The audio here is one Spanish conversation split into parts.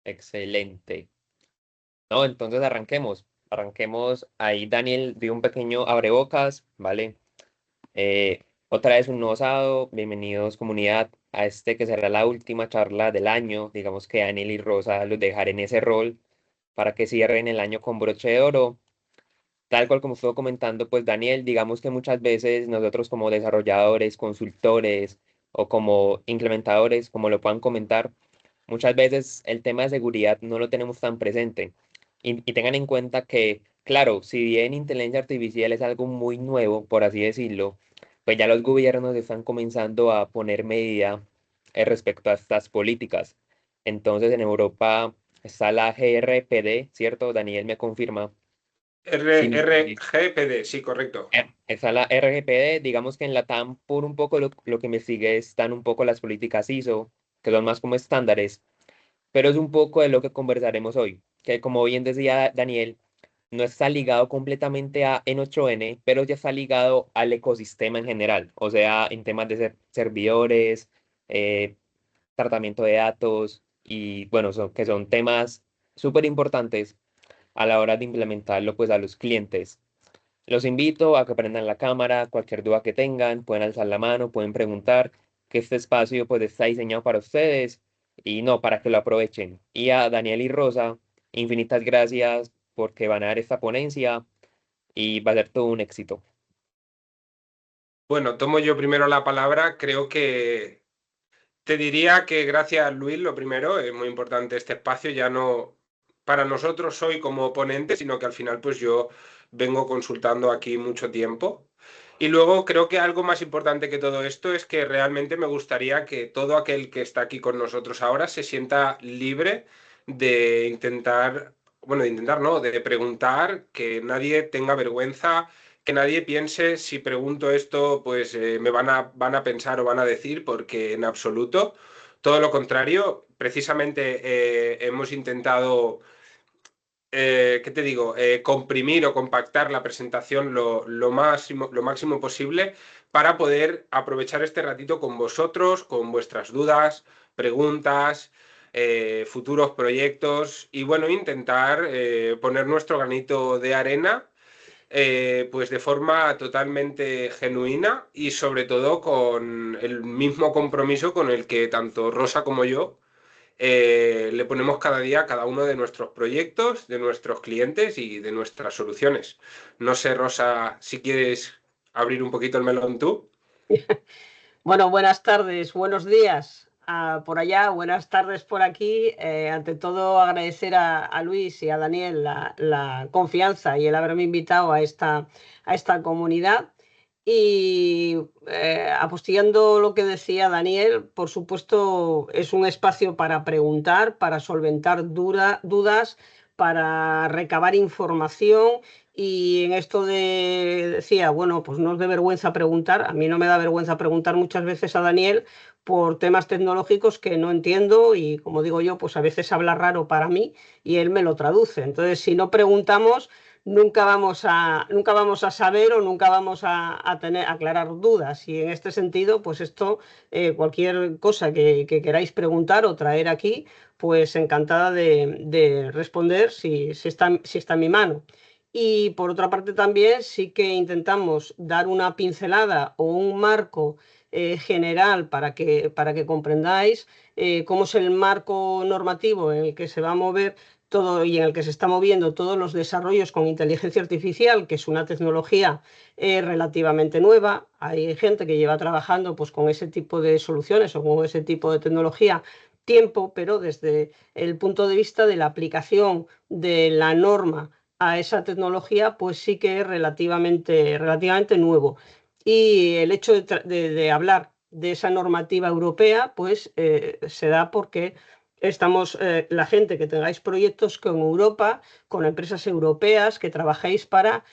Excelente. No, entonces arranquemos. Arranquemos. Ahí Daniel dio un pequeño abrebocas, ¿vale? Otra vez un nuevo sábado. Bienvenidos, comunidad, a este que será la última charla del año. Digamos que Daniel y Rosa los dejaré en ese rol para que cierren el año con broche de oro. Tal cual como estuvo comentando, pues Daniel, digamos que muchas veces nosotros como desarrolladores, consultores o como implementadores, como lo puedan comentar, muchas veces el tema de seguridad no lo tenemos tan presente. Y tengan en cuenta que, claro, si bien inteligencia artificial es algo muy nuevo, por así decirlo, pues ya los gobiernos están comenzando a poner medida respecto a estas políticas. Entonces en Europa está la GRPD, ¿cierto? Daniel me confirma. RGPD, sí, correcto. Está la RGPD, digamos que en la TAM, por un poco lo que me sigue están un poco las políticas ISO, que son más como estándares, pero es un poco de lo que conversaremos hoy, que como bien decía Daniel, no está ligado completamente a N8N, pero ya está ligado al ecosistema en general, o sea, en temas de servidores, eh, tratamiento de datos y bueno, que son temas súper importantes a la hora de implementarlo pues a los clientes. Los invito a que prendan la cámara, cualquier duda que tengan, pueden alzar la mano, pueden preguntar, que este espacio pues está diseñado para ustedes y no para que lo aprovechen. Y a Daniel y Rosa, infinitas gracias porque van a dar esta ponencia y va a ser todo un éxito. Bueno, tomo yo primero la palabra. Creo que te diría que gracias, Luis, lo primero, es muy importante este espacio, ya no para nosotros soy como ponente, sino que al final pues yo vengo consultando aquí mucho tiempo. Y luego creo que algo más importante que todo esto es que realmente me gustaría que todo aquel que está aquí con nosotros ahora se sienta libre de intentar, bueno, de intentar no, de preguntar, que nadie tenga vergüenza, que nadie piense si pregunto esto, pues van a pensar o van a decir, porque en absoluto. Todo lo contrario, precisamente hemos intentado, ¿qué te digo?, comprimir o compactar la presentación lo máximo posible para poder aprovechar este ratito con vosotros, con vuestras dudas, preguntas, futuros proyectos y bueno, intentar poner nuestro granito de arena pues de forma totalmente genuina y sobre todo con el mismo compromiso con el que tanto Rosa como yo le ponemos cada día a cada uno de nuestros proyectos, de nuestros clientes y de nuestras soluciones. No sé, Rosa, si quieres abrir un poquito el melón tú. Bueno, buenas tardes, buenos días por allá, buenas tardes por aquí. Ante todo, agradecer a Luis y a Daniel la confianza y el haberme invitado a esta comunidad. Y apostillando lo que decía Daniel, por supuesto, es un espacio para preguntar, para solventar dudas, para recabar información. Y en esto decía, bueno, pues no es de vergüenza preguntar. A mí no me da vergüenza preguntar muchas veces a Daniel por temas tecnológicos que no entiendo y, como digo yo, pues a veces habla raro para mí y él me lo traduce. Entonces, si no preguntamos, nunca vamos a saber o nunca vamos a tener a aclarar dudas. Y en este sentido, pues esto, cualquier cosa que queráis preguntar o traer aquí, pues encantada de responder si está en mi mano. Y por otra parte también sí que intentamos dar una pincelada o un marco general para que comprendáis cómo es el marco normativo en el que se va a mover todo y en el que se está moviendo todos los desarrollos con inteligencia artificial, que es una tecnología relativamente nueva. Hay gente que lleva trabajando pues, con ese tipo de soluciones o con ese tipo de tecnología tiempo, pero desde el punto de vista de la aplicación de la norma a esa tecnología, pues sí que es relativamente nuevo. Y el hecho de hablar de esa normativa europea, pues se da porque estamos, la gente que tengáis proyectos con Europa, con empresas europeas, que trabajéis para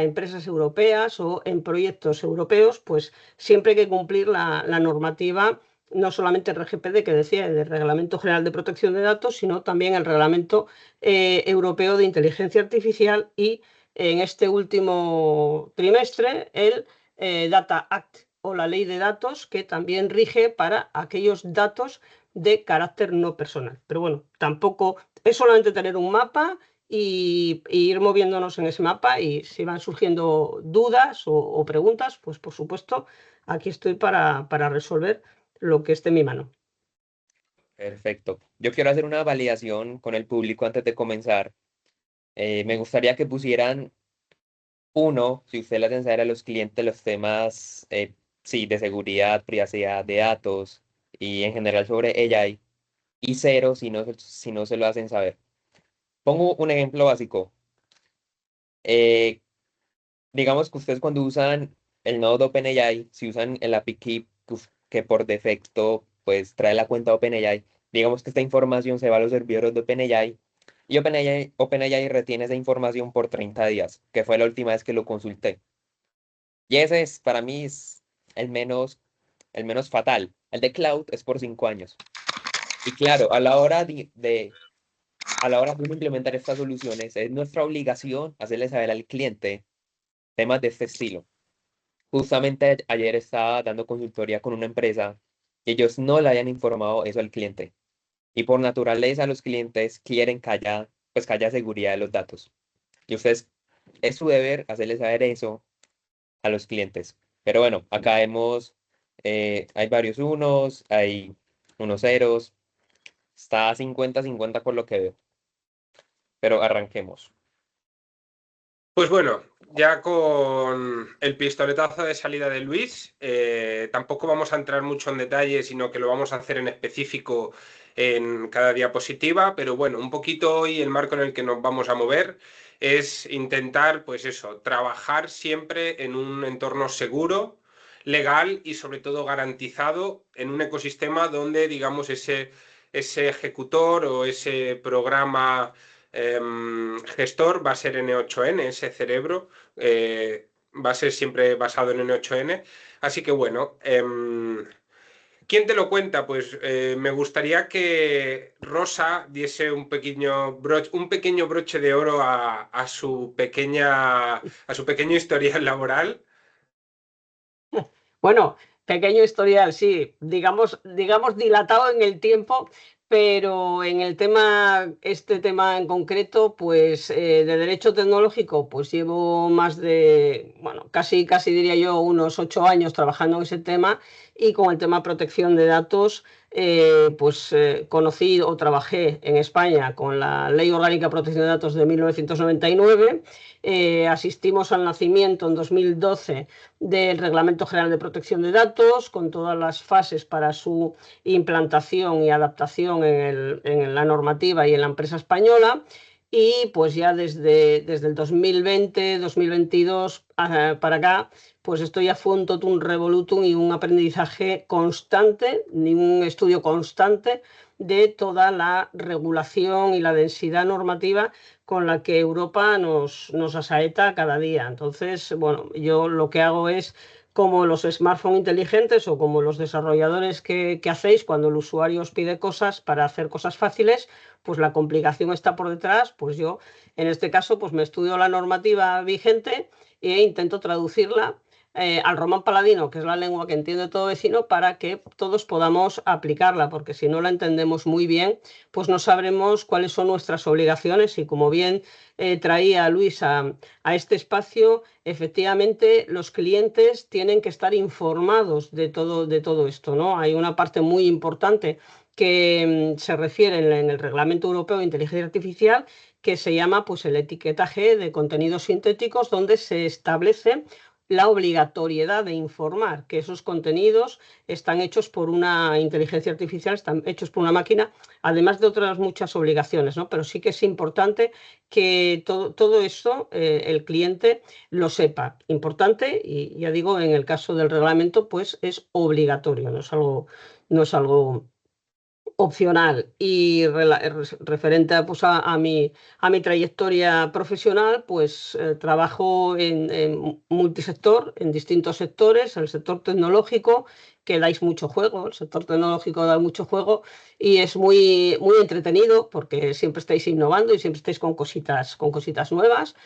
empresas europeas o en proyectos europeos, pues siempre hay que cumplir la normativa, no solamente el RGPD que decía, el Reglamento General de Protección de Datos, sino también el Reglamento Europeo de Inteligencia Artificial y en este último trimestre el Data Act o la ley de datos, que también rige para aquellos datos de carácter no personal. Pero bueno, tampoco es solamente tener un mapa y ir moviéndonos en ese mapa, y si van surgiendo dudas o preguntas, pues por supuesto, aquí estoy para resolver lo que esté en mi mano. Perfecto. Yo quiero hacer una validación con el público antes de comenzar. Me gustaría que pusieran uno, si ustedes le hacen saber a los clientes los temas, sí, de seguridad, privacidad de datos y en general sobre AI, y cero si no se lo hacen saber. Pongo un ejemplo básico. Eh, digamos que ustedes cuando usan el nodo de OpenAI, si usan el API Key que por defecto pues trae la cuenta OpenAI, digamos que esta información se va a los servidores de OpenAI y OpenAI retiene esa información por 30 días, que fue la última vez que lo consulté. Y ese es, para mí, es el menos fatal. El de Cloud es por 5 años. Y claro, a la hora de implementar estas soluciones, es nuestra obligación hacerle saber al cliente temas de este estilo. Justamente ayer estaba dando consultoría con una empresa y ellos no le hayan informado eso al cliente. Y por naturaleza los clientes quieren pues que haya seguridad de los datos. Y ustedes, es su deber hacerles saber eso a los clientes. Pero bueno, acá hay varios unos, hay unos ceros, está 50-50 por lo que veo. Pero arranquemos. Pues bueno, ya con el pistoletazo de salida de Luis, tampoco vamos a entrar mucho en detalle, sino que lo vamos a hacer en específico en cada diapositiva, pero bueno, un poquito hoy el marco en el que nos vamos a mover es intentar, pues eso, trabajar siempre en un entorno seguro, legal y sobre todo garantizado en un ecosistema donde, digamos, ese ejecutor o ese programa gestor va a ser N8N, ese cerebro va a ser siempre basado en N8N. Así que bueno, ¿quién te lo cuenta? Pues me gustaría que Rosa diese un pequeño broche de oro a su pequeño historial laboral. Bueno, pequeño historial, sí, digamos dilatado en el tiempo, pero en el este tema en concreto, pues de derecho tecnológico, pues llevo más de, bueno, casi diría yo, unos 8 años trabajando en ese tema, y con el tema protección de datos, conocí o trabajé en España con la Ley Orgánica de Protección de Datos de 1999. Asistimos al nacimiento en 2012 del Reglamento General de Protección de Datos, con todas las fases para su implantación y adaptación en la normativa y en la empresa española. Y pues ya desde el 2020, 2022 para acá, pues estoy a un totum revolutum y un aprendizaje constante, ni un estudio constante de toda la regulación y la densidad normativa con la que Europa nos asaeta cada día. Entonces, bueno, yo lo que hago es, como los smartphones inteligentes o como los desarrolladores que hacéis cuando el usuario os pide cosas para hacer cosas fáciles, pues la complicación está por detrás. Pues yo, en este caso, pues me estudio la normativa vigente e intento traducirla al román paladino, que es la lengua que entiende todo vecino, para que todos podamos aplicarla, porque si no la entendemos muy bien, pues no sabremos cuáles son nuestras obligaciones. Y como bien traía Luis a este espacio, efectivamente los clientes tienen que estar informados de todo esto, ¿no? Hay una parte muy importante que se refiere en el Reglamento Europeo de Inteligencia Artificial, que se llama pues el etiquetaje de contenidos sintéticos, donde se establece la obligatoriedad de informar que esos contenidos están hechos por una inteligencia artificial, están hechos por una máquina, además de otras muchas obligaciones, ¿no? Pero sí que es importante que todo esto el cliente lo sepa. Importante, y ya digo, en el caso del reglamento, pues es obligatorio, no es algo opcional. Y referente pues, a mi trayectoria profesional, pues trabajo en multisector, en distintos sectores. El sector tecnológico, que dais mucho juego, el sector tecnológico da mucho juego y es muy entretenido, porque siempre estáis innovando y siempre estáis con cositas nuevas.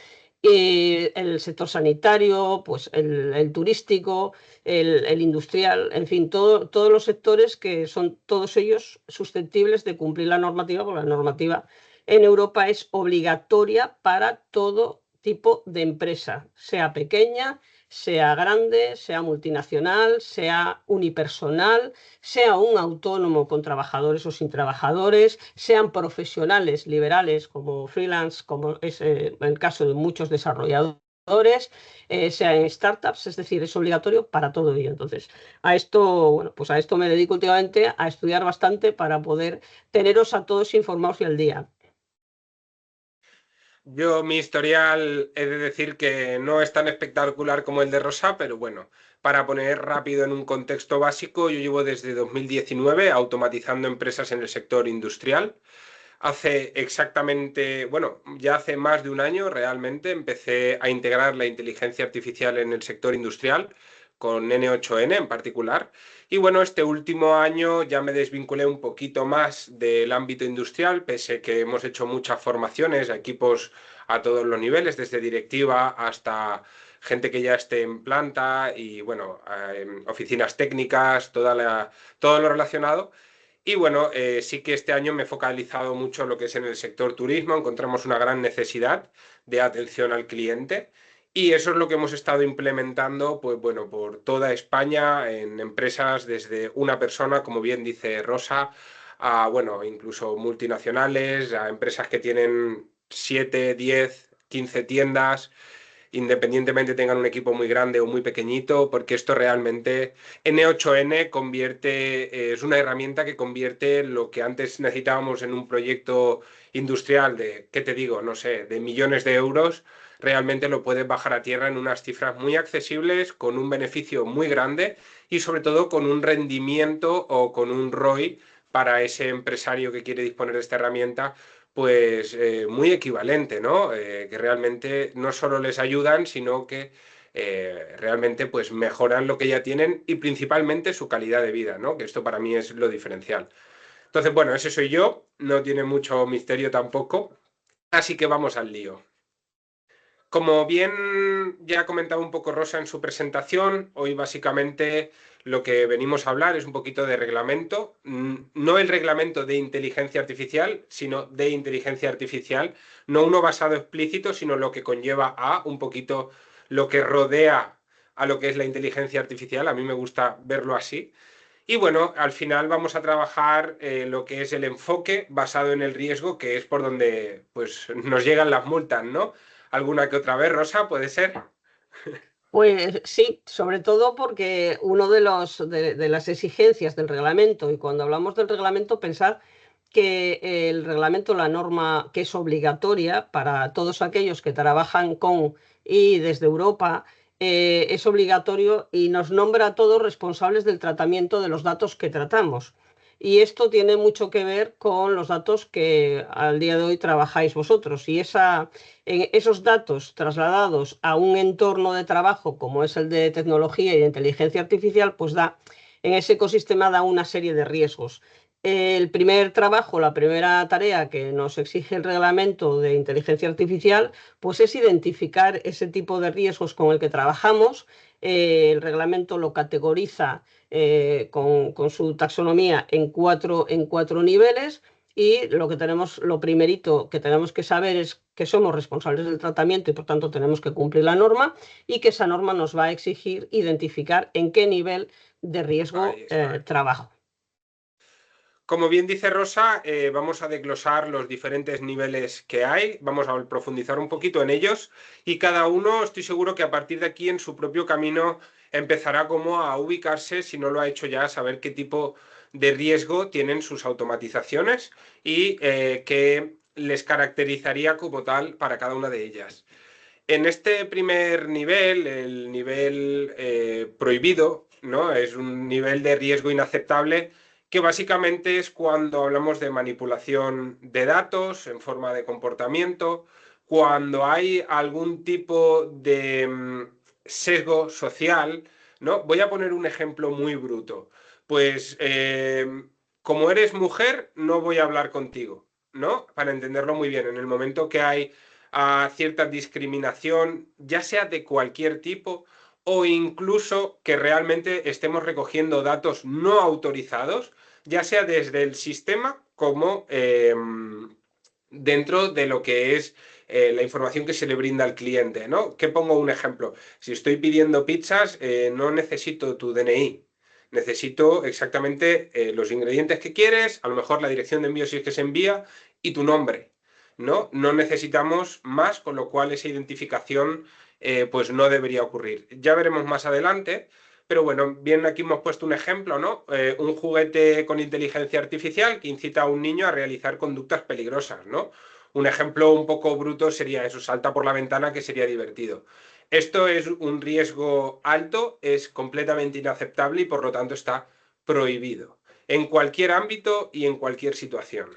el sector sanitario, pues el turístico, el industrial, en fin, todos los sectores que son todos ellos susceptibles de cumplir la normativa, porque la normativa en Europa es obligatoria para todo tipo de empresa, sea pequeña, sea grande, sea multinacional, sea unipersonal, sea un autónomo con trabajadores o sin trabajadores, sean profesionales liberales como freelance, como es el caso de muchos desarrolladores, sean startups, es decir, es obligatorio para todo ello. Entonces, a esto, bueno, pues a esto me dedico últimamente a estudiar bastante para poder teneros a todos informados y al día. Yo, mi historial, he de decir que no es tan espectacular como el de Rosa, pero bueno, para poner rápido en un contexto básico, yo llevo desde 2019 automatizando empresas en el sector industrial. Hace exactamente, bueno, ya hace más de un año realmente empecé a integrar la inteligencia artificial en el sector industrial, con N8N en particular. Y bueno, este último año ya me desvinculé un poquito más del ámbito industrial, pese que hemos hecho muchas formaciones a equipos a todos los niveles, desde directiva hasta gente que ya esté en planta y bueno, oficinas técnicas, todo lo relacionado. Y bueno, sí que este año me he focalizado mucho en lo que es en el sector turismo. Encontramos una gran necesidad de atención al cliente y eso es lo que hemos estado implementando, pues bueno, por toda España en empresas desde una persona, como bien dice Rosa, a bueno, incluso multinacionales, a empresas que tienen 7, 10, 15 tiendas independientemente tengan un equipo muy grande o muy pequeñito, porque esto realmente N8N convierte, es una herramienta que convierte lo que antes necesitábamos en un proyecto industrial de, ¿qué te digo? No sé, de millones de euros, realmente lo puedes bajar a tierra en unas cifras muy accesibles, con un beneficio muy grande y sobre todo con un rendimiento o con un ROI para ese empresario que quiere disponer de esta herramienta pues muy equivalente, ¿no? Que realmente no solo les ayudan, sino que realmente pues mejoran lo que ya tienen y principalmente su calidad de vida, ¿no? Que esto para mí es lo diferencial. Entonces, bueno, ese soy yo, no tiene mucho misterio tampoco, así que vamos al lío. Como bien ya ha comentado un poco Rosa en su presentación, hoy básicamente lo que venimos a hablar es un poquito de reglamento, no el reglamento de inteligencia artificial, sino de inteligencia artificial, no uno basado explícito, sino lo que conlleva a un poquito lo que rodea a lo que es la inteligencia artificial, a mí me gusta verlo así. Y bueno, al final vamos a trabajar lo que es el enfoque basado en el riesgo, que es por donde pues, nos llegan las multas, ¿no? ¿Alguna que otra vez, Rosa? ¿Puede ser? Pues sí, sobre todo porque uno de las exigencias del reglamento, y cuando hablamos del reglamento, pensar que el reglamento, la norma que es obligatoria para todos aquellos que trabajan con y desde Europa, es obligatorio y nos nombra a todos responsables del tratamiento de los datos que tratamos. Y esto tiene mucho que ver con los datos que al día de hoy trabajáis vosotros. Y esos datos trasladados a un entorno de trabajo como es el de tecnología y de inteligencia artificial, pues en ese ecosistema da una serie de riesgos. El primer trabajo, la primera tarea que nos exige el reglamento de inteligencia artificial, pues es identificar ese tipo de riesgos con el que trabajamos. El reglamento lo categoriza con su taxonomía en cuatro niveles y lo primerito que tenemos que saber es que somos responsables del tratamiento y por tanto tenemos que cumplir la norma y que esa norma nos va a exigir identificar en qué nivel de riesgo Ahí está. trabajo. Como bien dice Rosa, vamos a desglosar los diferentes niveles que hay, vamos a profundizar un poquito en ellos y cada uno estoy seguro que a partir de aquí en su propio camino empezará como a ubicarse, si no lo ha hecho ya, a saber qué tipo de riesgo tienen sus automatizaciones y qué les caracterizaría como tal para cada una de ellas. En este primer nivel, el nivel prohibido, ¿no? Es un nivel de riesgo inaceptable que básicamente es cuando hablamos de manipulación de datos en forma de comportamiento, cuando hay algún tipo de sesgo social, ¿no? Voy a poner un ejemplo muy bruto. Pues como eres mujer, no voy a hablar contigo, ¿no? Para entenderlo muy bien, en el momento que hay a cierta discriminación, ya sea de cualquier tipo, o incluso que realmente estemos recogiendo datos no autorizados, ya sea desde el sistema como dentro de lo que es la información que se le brinda al cliente, ¿no? Que pongo un ejemplo. Si estoy pidiendo pizzas, no necesito tu DNI. Necesito exactamente los ingredientes que quieres, a lo mejor la dirección de envío si es que se envía y tu nombre, ¿no? No necesitamos más, con lo cual esa identificación pues no debería ocurrir. Ya veremos más adelante, pero bueno, bien aquí hemos puesto un ejemplo, ¿no? Un juguete con inteligencia artificial que incita a un niño a realizar conductas peligrosas, ¿no? Un ejemplo un poco bruto sería eso, salta por la ventana, que sería divertido. Esto es un riesgo alto, es completamente inaceptable y por lo tanto está prohibido en cualquier ámbito y en cualquier situación.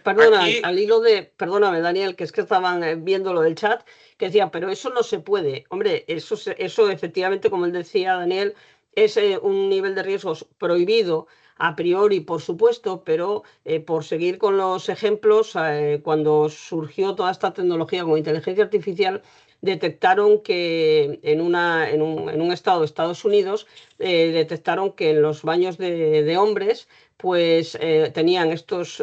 Perdona, Aquí, al hilo de, perdóname, Daniel, que es que estaban viendo lo del chat, que decían, pero eso no se puede. Hombre, eso efectivamente, como él decía, Daniel, es un nivel de riesgos prohibido a priori, por supuesto, pero por seguir con los ejemplos, cuando surgió toda esta tecnología con inteligencia artificial, detectaron que en un estado de Estados Unidos, detectaron que en los baños de hombres, pues tenían estos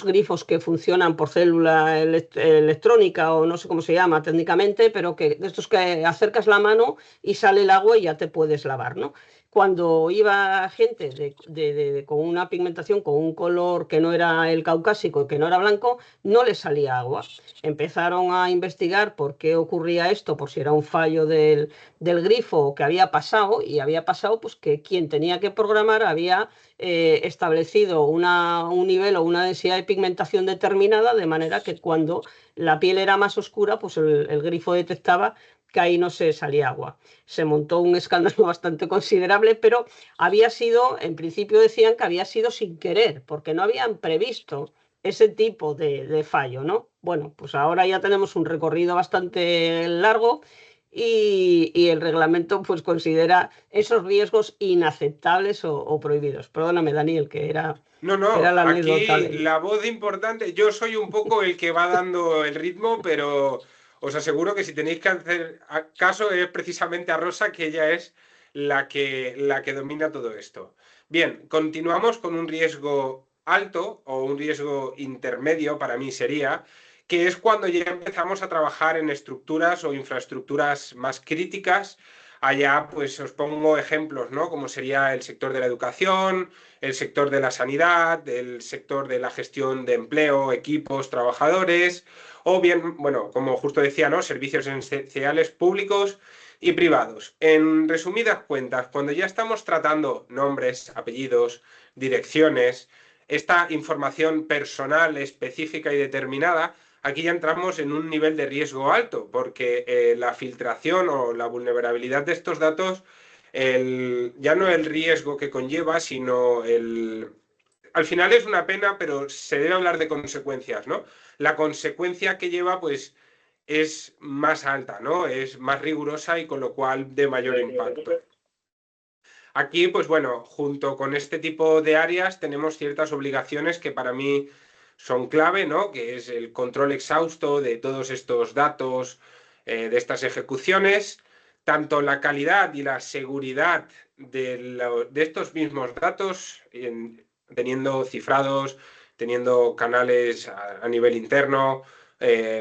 grifos que funcionan por célula electrónica o no sé cómo se llama técnicamente, pero que de estos que acercas la mano y sale el agua y ya te puedes lavar, ¿no? Cuando iba gente con una pigmentación, con un color que no era el caucásico, que no era blanco, no le salía agua. Empezaron a investigar por qué ocurría esto, por si era un fallo del grifo que había pasado, y había pasado pues que quien tenía que programar había establecido un nivel o una densidad de pigmentación determinada, de manera que cuando la piel era más oscura, pues el grifo detectaba que ahí no se salía agua. Se montó un escándalo bastante considerable, pero había sido, en principio decían que había sido sin querer, porque no habían previsto ese tipo de fallo, ¿no? Bueno, pues ahora ya tenemos un recorrido bastante largo y el reglamento pues considera esos riesgos inaceptables o prohibidos. Perdóname, Daniel, era no, la anécdota aquí del... la voz importante, yo soy un poco el que va dando el ritmo, pero os aseguro que si tenéis que hacer caso es precisamente a Rosa, que ella es la que domina todo esto. Bien, continuamos con un riesgo alto o un riesgo intermedio, para mí sería, que es cuando ya empezamos a trabajar en estructuras o infraestructuras más críticas. Allá pues os pongo ejemplos, ¿no? Como sería el sector de la educación, el sector de la sanidad, el sector de la gestión de empleo, equipos, trabajadores, o bien, bueno, como justo decía, ¿no? Servicios esenciales públicos y privados. En resumidas cuentas, cuando ya estamos tratando nombres, apellidos, direcciones, esta información personal específica y determinada, aquí ya entramos en un nivel de riesgo alto, porque la filtración o la vulnerabilidad de estos datos, ya no el riesgo que conlleva, sino el... Al final es una pena, pero se debe hablar de consecuencias, ¿no? La consecuencia que lleva, pues, es más alta, ¿no? Es más rigurosa y con lo cual de mayor impacto. Aquí, pues bueno, junto con este tipo de áreas tenemos ciertas obligaciones que para mí son clave, ¿no? Que es el control exhausto de todos estos datos, de estas ejecuciones, tanto la calidad y la seguridad de estos mismos datos, teniendo cifrados, teniendo canales a nivel interno,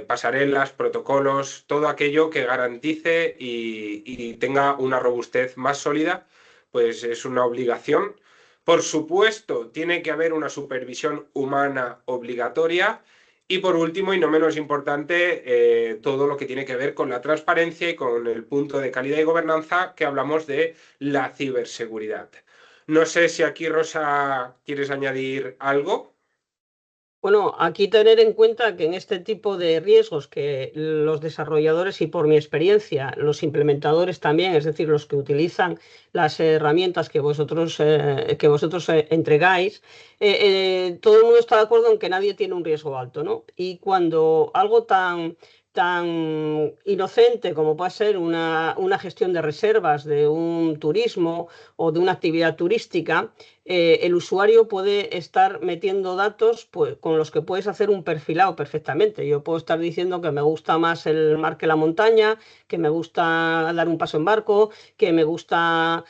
pasarelas, protocolos, todo aquello que garantice y tenga una robustez más sólida, pues es una obligación. Por supuesto, tiene que haber una supervisión humana obligatoria. Y por último, y no menos importante, todo lo que tiene que ver con la transparencia y con el punto de calidad y gobernanza que hablamos de la ciberseguridad. No sé si aquí, Rosa, quieres añadir algo. Bueno, aquí tener en cuenta que en este tipo de riesgos que los desarrolladores y por mi experiencia, los implementadores también, es decir, los que utilizan las herramientas que vosotros entregáis, todo el mundo está de acuerdo en que nadie tiene un riesgo alto, ¿no? Y cuando algo tan inocente como puede ser una gestión de reservas de un turismo o de una actividad turística, el usuario puede estar metiendo datos pues, con los que puedes hacer un perfilado perfectamente. Yo puedo estar diciendo que me gusta más el mar que la montaña, que me gusta dar un paso en barco, que me gusta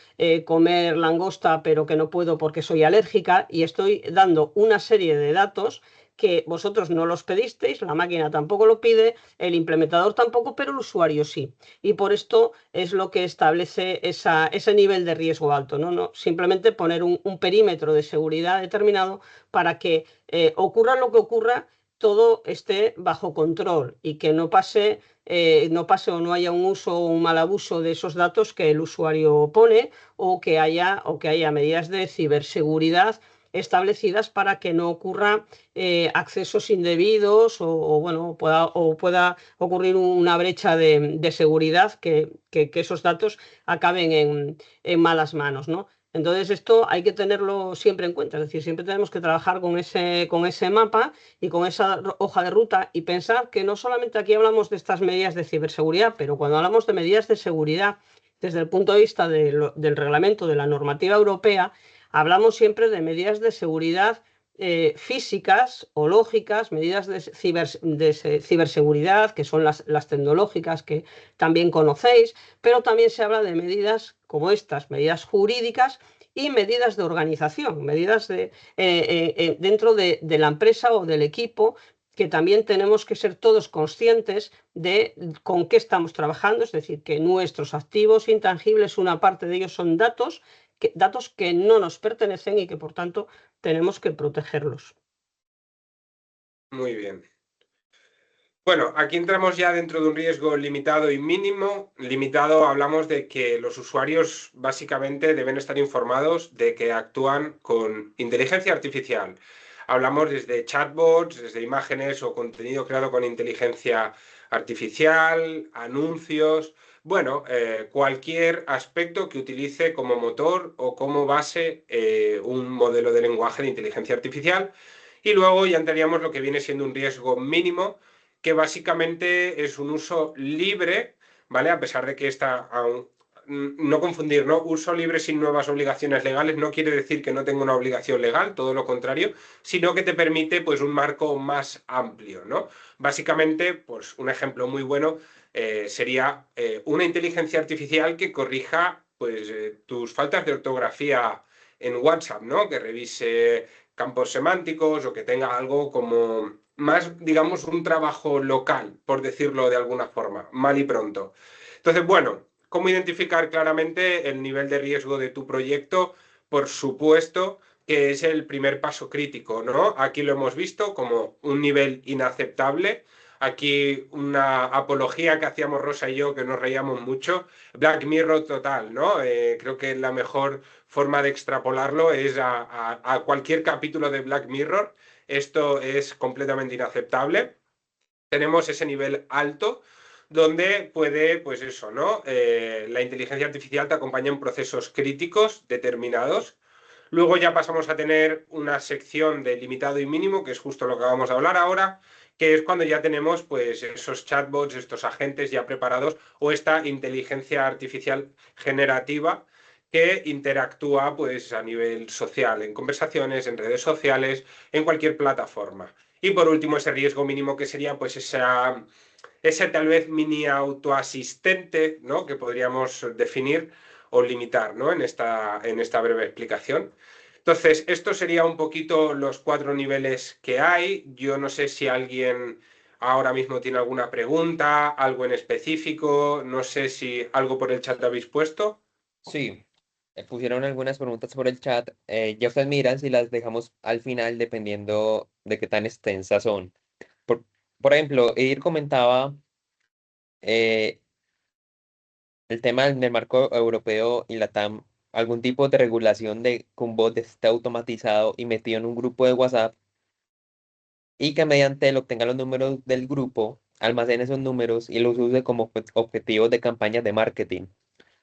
comer langosta pero que no puedo porque soy alérgica, y estoy dando una serie de datos que vosotros no los pedisteis, la máquina tampoco lo pide, el implementador tampoco, pero el usuario sí. Y por esto es lo que establece ese nivel de riesgo alto, ¿no? No simplemente poner un perímetro de seguridad determinado para que ocurra lo que ocurra, todo esté bajo control y que no pase o no haya un uso o un mal abuso de esos datos que el usuario pone, o que haya medidas de ciberseguridad establecidas para que no ocurra accesos indebidos bueno, pueda ocurrir una brecha de seguridad que esos datos acaben en malas manos, ¿no? Entonces esto hay que tenerlo siempre en cuenta, es decir, siempre tenemos que trabajar con ese mapa y con esa hoja de ruta, y pensar que no solamente aquí hablamos de estas medidas de ciberseguridad, pero cuando hablamos de medidas de seguridad desde el punto de vista del reglamento, de la normativa europea, hablamos siempre de medidas de seguridad físicas o lógicas, medidas de ciberseguridad, que son las tecnológicas que también conocéis, pero también se habla de medidas como estas, medidas jurídicas y medidas de organización, medidas dentro de la empresa o del equipo, que también tenemos que ser todos conscientes de con qué estamos trabajando, es decir, que nuestros activos intangibles, una parte de ellos son datos que no nos pertenecen y que por tanto tenemos que protegerlos. Muy bien. Bueno, aquí entramos ya dentro de un riesgo limitado y mínimo. Limitado, hablamos de que los usuarios básicamente deben estar informados de que actúan con inteligencia artificial. Hablamos desde chatbots, desde imágenes o contenido creado con inteligencia artificial, anuncios, bueno, cualquier aspecto que utilice como motor o como base un modelo de lenguaje de inteligencia artificial. Y luego ya entraríamos lo que viene siendo un riesgo mínimo, que básicamente es un uso libre, ¿vale? A pesar de que está no confundir, ¿no? Uso libre sin nuevas obligaciones legales no quiere decir que no tenga una obligación legal, todo lo contrario, sino que te permite pues un marco más amplio, ¿no? Básicamente, pues un ejemplo muy bueno sería una inteligencia artificial que corrija pues tus faltas de ortografía en WhatsApp, ¿no? Que revise campos semánticos o que tenga algo como más, digamos, un trabajo local, por decirlo de alguna forma, mal y pronto. Entonces, bueno, ¿cómo identificar claramente el nivel de riesgo de tu proyecto? Por supuesto que es el primer paso crítico, ¿no? Aquí lo hemos visto como un nivel inaceptable. Aquí una apología que hacíamos Rosa y yo, que nos reíamos mucho. Black Mirror total, ¿no? Creo que la mejor forma de extrapolarlo es a cualquier capítulo de Black Mirror. Esto es completamente inaceptable. Tenemos ese nivel alto donde puede, pues eso, ¿no? La inteligencia artificial te acompaña en procesos críticos determinados. Luego ya pasamos a tener una sección de limitado y mínimo, que es justo lo que vamos a hablar ahora, que es cuando ya tenemos pues esos chatbots, estos agentes ya preparados o esta inteligencia artificial generativa que interactúa pues a nivel social, en conversaciones, en redes sociales, en cualquier plataforma. Y por último, ese riesgo mínimo que sería pues ese tal vez mini autoasistente, ¿no? Que podríamos definir o limitar, ¿no? En esta breve explicación. Entonces, esto sería un poquito los 4 niveles que hay. Yo no sé si alguien ahora mismo tiene alguna pregunta, algo en específico, no sé si algo por el chat habéis puesto. Sí, pusieron algunas preguntas por el chat. Ya ustedes miran si las dejamos al final dependiendo de qué tan extensas son. Por, por ejemplo, Edir comentaba eh, el tema del marco europeo y la TAM, algún tipo de regulación de que un bot esté automatizado y metido en un grupo de WhatsApp y que mediante él obtenga los números del grupo, almacene esos números y los use como objetivos de campañas de marketing.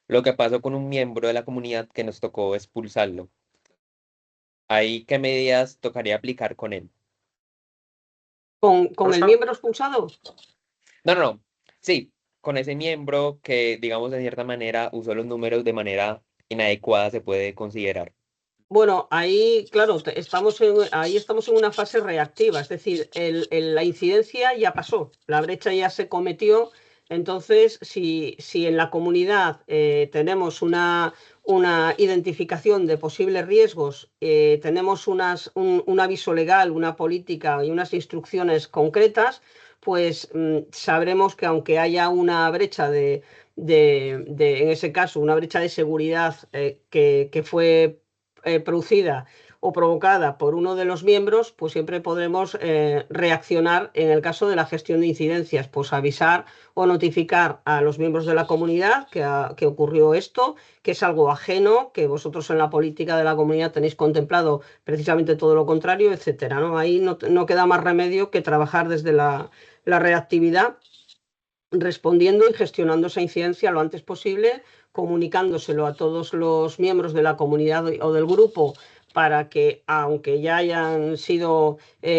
Lo que pasó con un miembro de la comunidad que nos tocó expulsarlo. Ahí, ¿qué medidas tocaría aplicar con él? ¿Con el Rosa. miembro expulsado? No. Sí, con ese miembro que, digamos, de cierta manera usó los números de manera inadecuada se puede considerar. Bueno, ahí, claro, ahí estamos en una fase reactiva, es decir, la incidencia ya pasó, la brecha ya se cometió. Entonces, si en la comunidad tenemos una identificación de posibles riesgos, tenemos un aviso legal, una política y unas instrucciones concretas, pues sabremos que aunque haya una brecha en ese caso, una brecha de seguridad que fue producida o provocada por uno de los miembros, pues siempre podremos reaccionar en el caso de la gestión de incidencias, pues avisar o notificar a los miembros de la comunidad que ocurrió esto, que es algo ajeno, que vosotros en la política de la comunidad tenéis contemplado precisamente todo lo contrario, etcétera, ¿no? Ahí no queda más remedio que trabajar desde la reactividad, respondiendo y gestionando esa incidencia lo antes posible, comunicándoselo a todos los miembros de la comunidad o del grupo para que, aunque ya hayan sido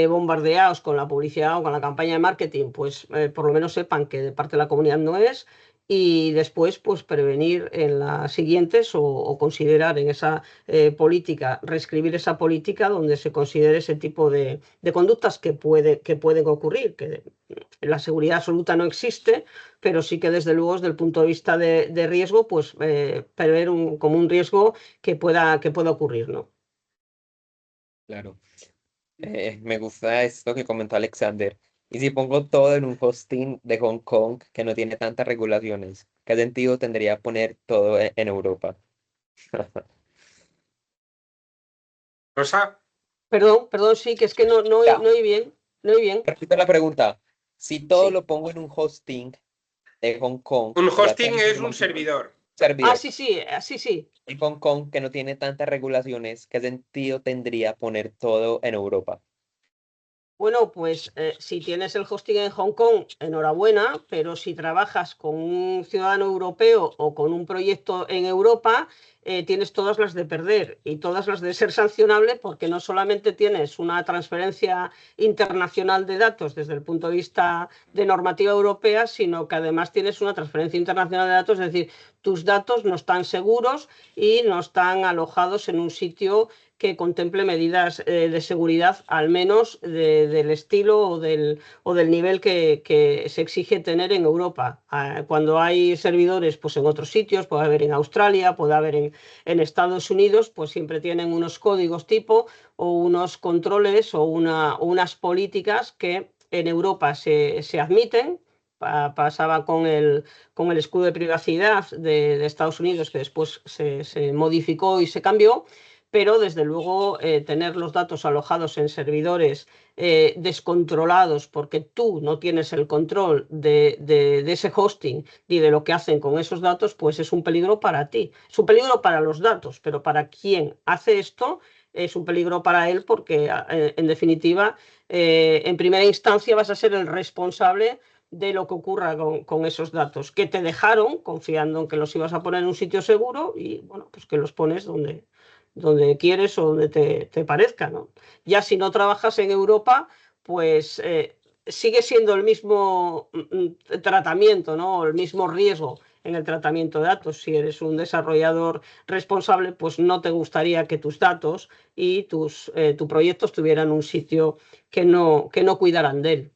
bombardeados con la publicidad o con la campaña de marketing, pues por lo menos sepan que de parte de la comunidad no es, y después pues prevenir en las siguientes o considerar en esa política, reescribir esa política donde se considere ese tipo de conductas que pueden ocurrir, que la seguridad absoluta no existe, pero sí que desde luego desde el punto de vista de riesgo, pues prever como un riesgo que pueda ocurrir, ¿no? Claro. Me gusta esto que comentó Alexander. Y si pongo todo en un hosting de Hong Kong que no tiene tantas regulaciones, ¿qué sentido tendría poner todo en Europa? Rosa, Perdón, sí, que es que Ya, no oí bien, no oí bien, repito la pregunta. Si todo sí. lo pongo en un hosting de Hong Kong, un o sea, toda hosting la es un información, servidor. Ah, servidor, sí. en Hong Kong que no tiene tantas regulaciones, ¿qué sentido tendría poner todo en Europa? Bueno, pues si tienes el hosting en Hong Kong, enhorabuena, pero si trabajas con un ciudadano europeo o con un proyecto en Europa, tienes todas las de perder y todas las de ser sancionable, porque no solamente tienes una transferencia internacional de datos desde el punto de vista de normativa europea, sino que además tienes una transferencia internacional de datos, es decir, tus datos no están seguros y no están alojados en un sitio que contemple medidas de seguridad, al menos del estilo o del nivel que se exige tener en Europa. Cuando hay servidores pues en otros sitios, puede haber en Australia, puede haber en Estados Unidos, pues siempre tienen unos códigos tipo o unos controles o unas políticas que en Europa se admiten. Pasaba con el escudo de privacidad de Estados Unidos, que después se modificó y se cambió, pero desde luego tener los datos alojados en servidores descontrolados porque tú no tienes el control de ese hosting ni de lo que hacen con esos datos, pues es un peligro para ti. Es un peligro para los datos, pero para quien hace esto es un peligro para él porque, en definitiva, en primera instancia vas a ser el responsable de lo que ocurra con esos datos, que te dejaron confiando en que los ibas a poner en un sitio seguro y, bueno, pues que los pones donde quieres o donde te parezca, ¿no? Ya si no trabajas en Europa, pues sigue siendo el mismo tratamiento, ¿no? El mismo riesgo en el tratamiento de datos. Si eres un desarrollador responsable, pues no te gustaría que tus datos y tu proyecto estuvieran en un sitio que no cuidaran de él.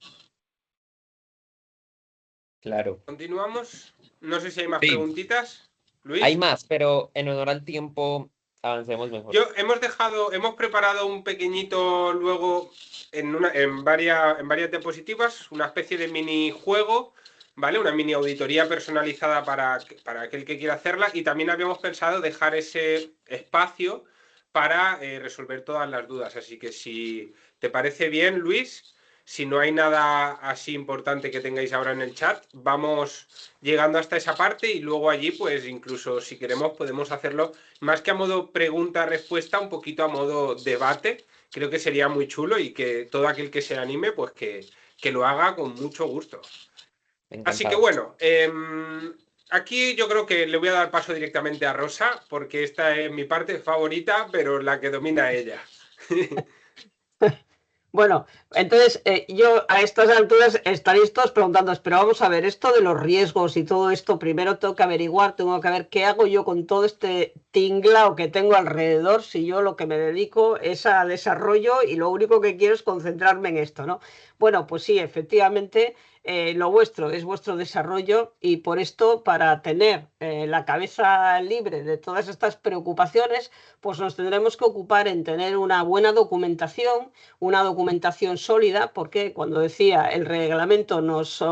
Claro. Continuamos. No sé si hay más Sí, preguntitas. hay Luis. más, pero en honor al tiempo, avancemos mejor. Hemos preparado un pequeñito luego en varias diapositivas, una especie de minijuego, ¿vale? Una mini auditoría personalizada para aquel que quiera hacerla, y también habíamos pensado dejar ese espacio para resolver todas las dudas. Así que si te parece bien, Luis, si no hay nada así importante que tengáis ahora en el chat, vamos llegando hasta esa parte y luego allí, pues incluso si queremos, podemos hacerlo más que a modo pregunta-respuesta, un poquito a modo debate. Creo que sería muy chulo y que todo aquel que se anime, pues que lo haga con mucho gusto. Así que Encantado. bueno, aquí yo creo que le voy a dar paso directamente a Rosa, porque esta es mi parte favorita, pero la que domina ella. Bueno, entonces yo a estas alturas estaréis todos preguntando, pero vamos a ver, esto de los riesgos y todo esto, primero tengo que averiguar, tengo que ver qué hago yo con todo este tinglao que tengo alrededor, si yo lo que me dedico es a desarrollo y lo único que quiero es concentrarme en esto, ¿no? Bueno, pues sí, efectivamente, lo vuestro es vuestro desarrollo y por esto, para tener la cabeza libre de todas estas preocupaciones, pues nos tendremos que ocupar en tener una documentación sólida, porque cuando decía el reglamento nos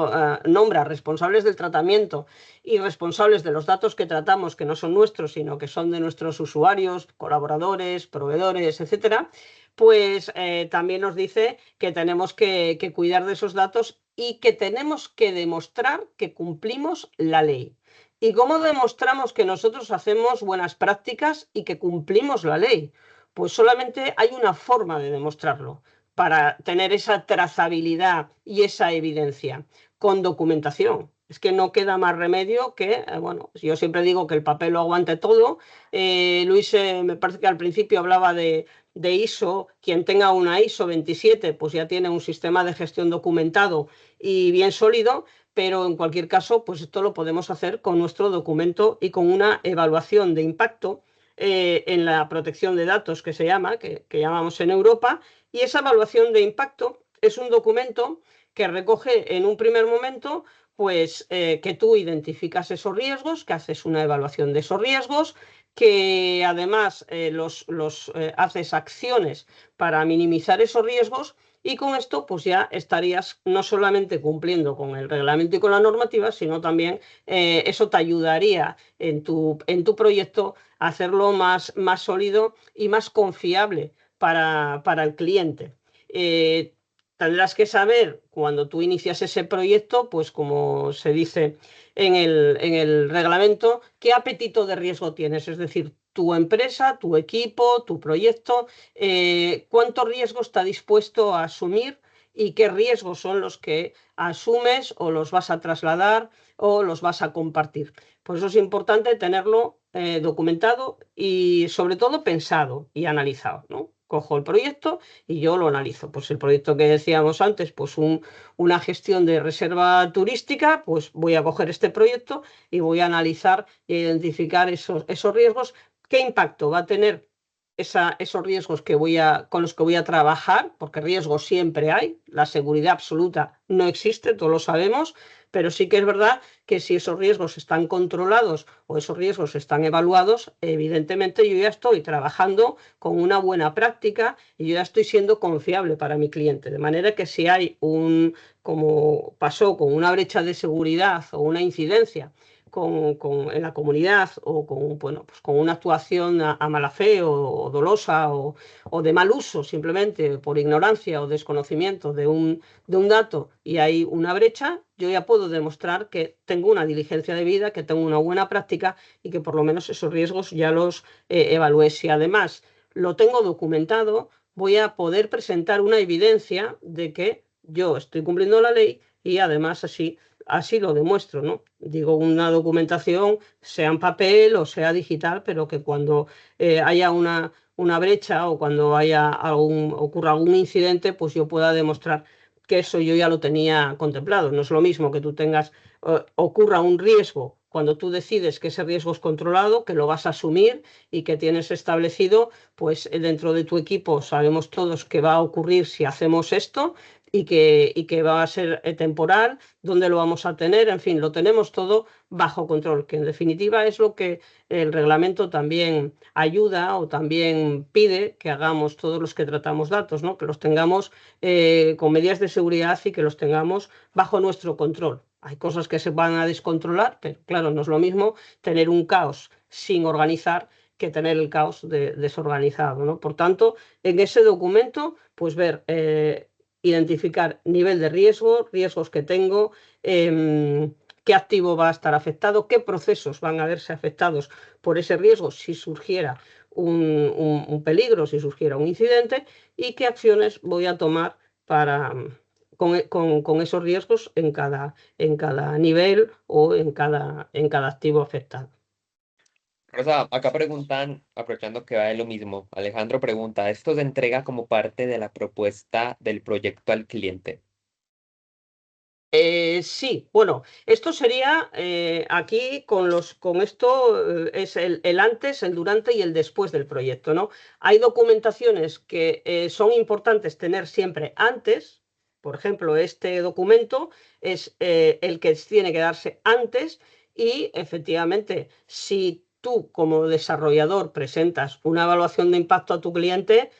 nombra responsables del tratamiento y responsables de los datos que tratamos, que no son nuestros, sino que son de nuestros usuarios, colaboradores, proveedores, etcétera, pues también nos dice que tenemos que cuidar de esos datos y que tenemos que demostrar que cumplimos la ley. ¿Y cómo demostramos que nosotros hacemos buenas prácticas y que cumplimos la ley? Pues solamente hay una forma de demostrarlo para tener esa trazabilidad y esa evidencia, con documentación. Es que no queda más remedio que, bueno, yo siempre digo que el papel lo aguante todo. Luis, me parece que al principio hablaba de ISO. Quien tenga una ISO 27, pues ya tiene un sistema de gestión documentado y bien sólido, pero en cualquier caso, pues esto lo podemos hacer con nuestro documento y con una evaluación de impacto en la protección de datos que se llama, que llamamos en Europa, y esa evaluación de impacto es un documento que recoge en un primer momento pues que tú identificas esos riesgos, que haces una evaluación de esos riesgos, que además haces acciones para minimizar esos riesgos, y con esto pues ya estarías no solamente cumpliendo con el reglamento y con la normativa, sino también eso te ayudaría en tu proyecto a hacerlo más sólido y más confiable para el cliente. Tendrás que saber cuando tú inicias ese proyecto, pues como se dice en el reglamento, qué apetito de riesgo tienes, es decir, tu empresa, tu equipo, tu proyecto, cuánto riesgo está dispuesto a asumir y qué riesgos son los que asumes o los vas a trasladar o los vas a compartir. Por eso es importante tenerlo documentado y sobre todo pensado y analizado, ¿no? Cojo el proyecto y yo lo analizo. Pues el proyecto que decíamos antes, pues una gestión de reserva turística, pues voy a coger este proyecto y voy a analizar e identificar esos riesgos. ¿Qué impacto va a tener esos riesgos con los que voy a trabajar? Porque riesgos siempre hay, la seguridad absoluta no existe, todos lo sabemos, pero sí que es verdad que si esos riesgos están controlados o esos riesgos están evaluados, evidentemente yo ya estoy trabajando con una buena práctica y yo ya estoy siendo confiable para mi cliente. De manera que si hay como pasó con una brecha de seguridad o una incidencia en la comunidad o con una actuación a mala fe o dolosa o de mal uso, simplemente por ignorancia o desconocimiento de un dato, y hay una brecha, yo ya puedo demostrar que tengo una diligencia debida, que tengo una buena práctica y que por lo menos esos riesgos ya los evalué. Si además lo tengo documentado, voy a poder presentar una evidencia de que yo estoy cumpliendo la ley y además así lo demuestro, ¿no? Digo, una documentación, sea en papel o sea digital, pero que cuando haya una brecha o cuando ocurra algún incidente, pues yo pueda demostrar que eso yo ya lo tenía contemplado. No es lo mismo que tú ocurra un riesgo cuando tú decides que ese riesgo es controlado, que lo vas a asumir y que tienes establecido, pues dentro de tu equipo sabemos todos que va a ocurrir si hacemos esto y que va a ser temporal, dónde lo vamos a tener, en fin, lo tenemos todo bajo control, que en definitiva es lo que el reglamento también ayuda o también pide que hagamos todos los que tratamos datos, ¿no? Que los tengamos con medidas de seguridad y que los tengamos bajo nuestro control. Hay cosas que se van a descontrolar, pero claro, no es lo mismo tener un caos sin organizar que tener el caos desorganizado, ¿no? Por tanto, en ese documento, pues ver, identificar nivel de riesgo, riesgos que tengo, qué activo va a estar afectado, qué procesos van a verse afectados por ese riesgo si surgiera un peligro, si surgiera un incidente, y qué acciones voy a tomar con esos riesgos en cada nivel o en cada activo afectado. Rosa, acá preguntan, aprovechando que va de lo mismo, Alejandro pregunta, ¿esto se entrega como parte de la propuesta del proyecto al cliente? Sí, bueno, esto sería aquí con esto es el antes, el durante y el después del proyecto, ¿no? Hay documentaciones que son importantes tener siempre antes. Por ejemplo, este documento es el que tiene que darse antes y efectivamente, si tú como desarrollador presentas una evaluación de impacto a tu cliente,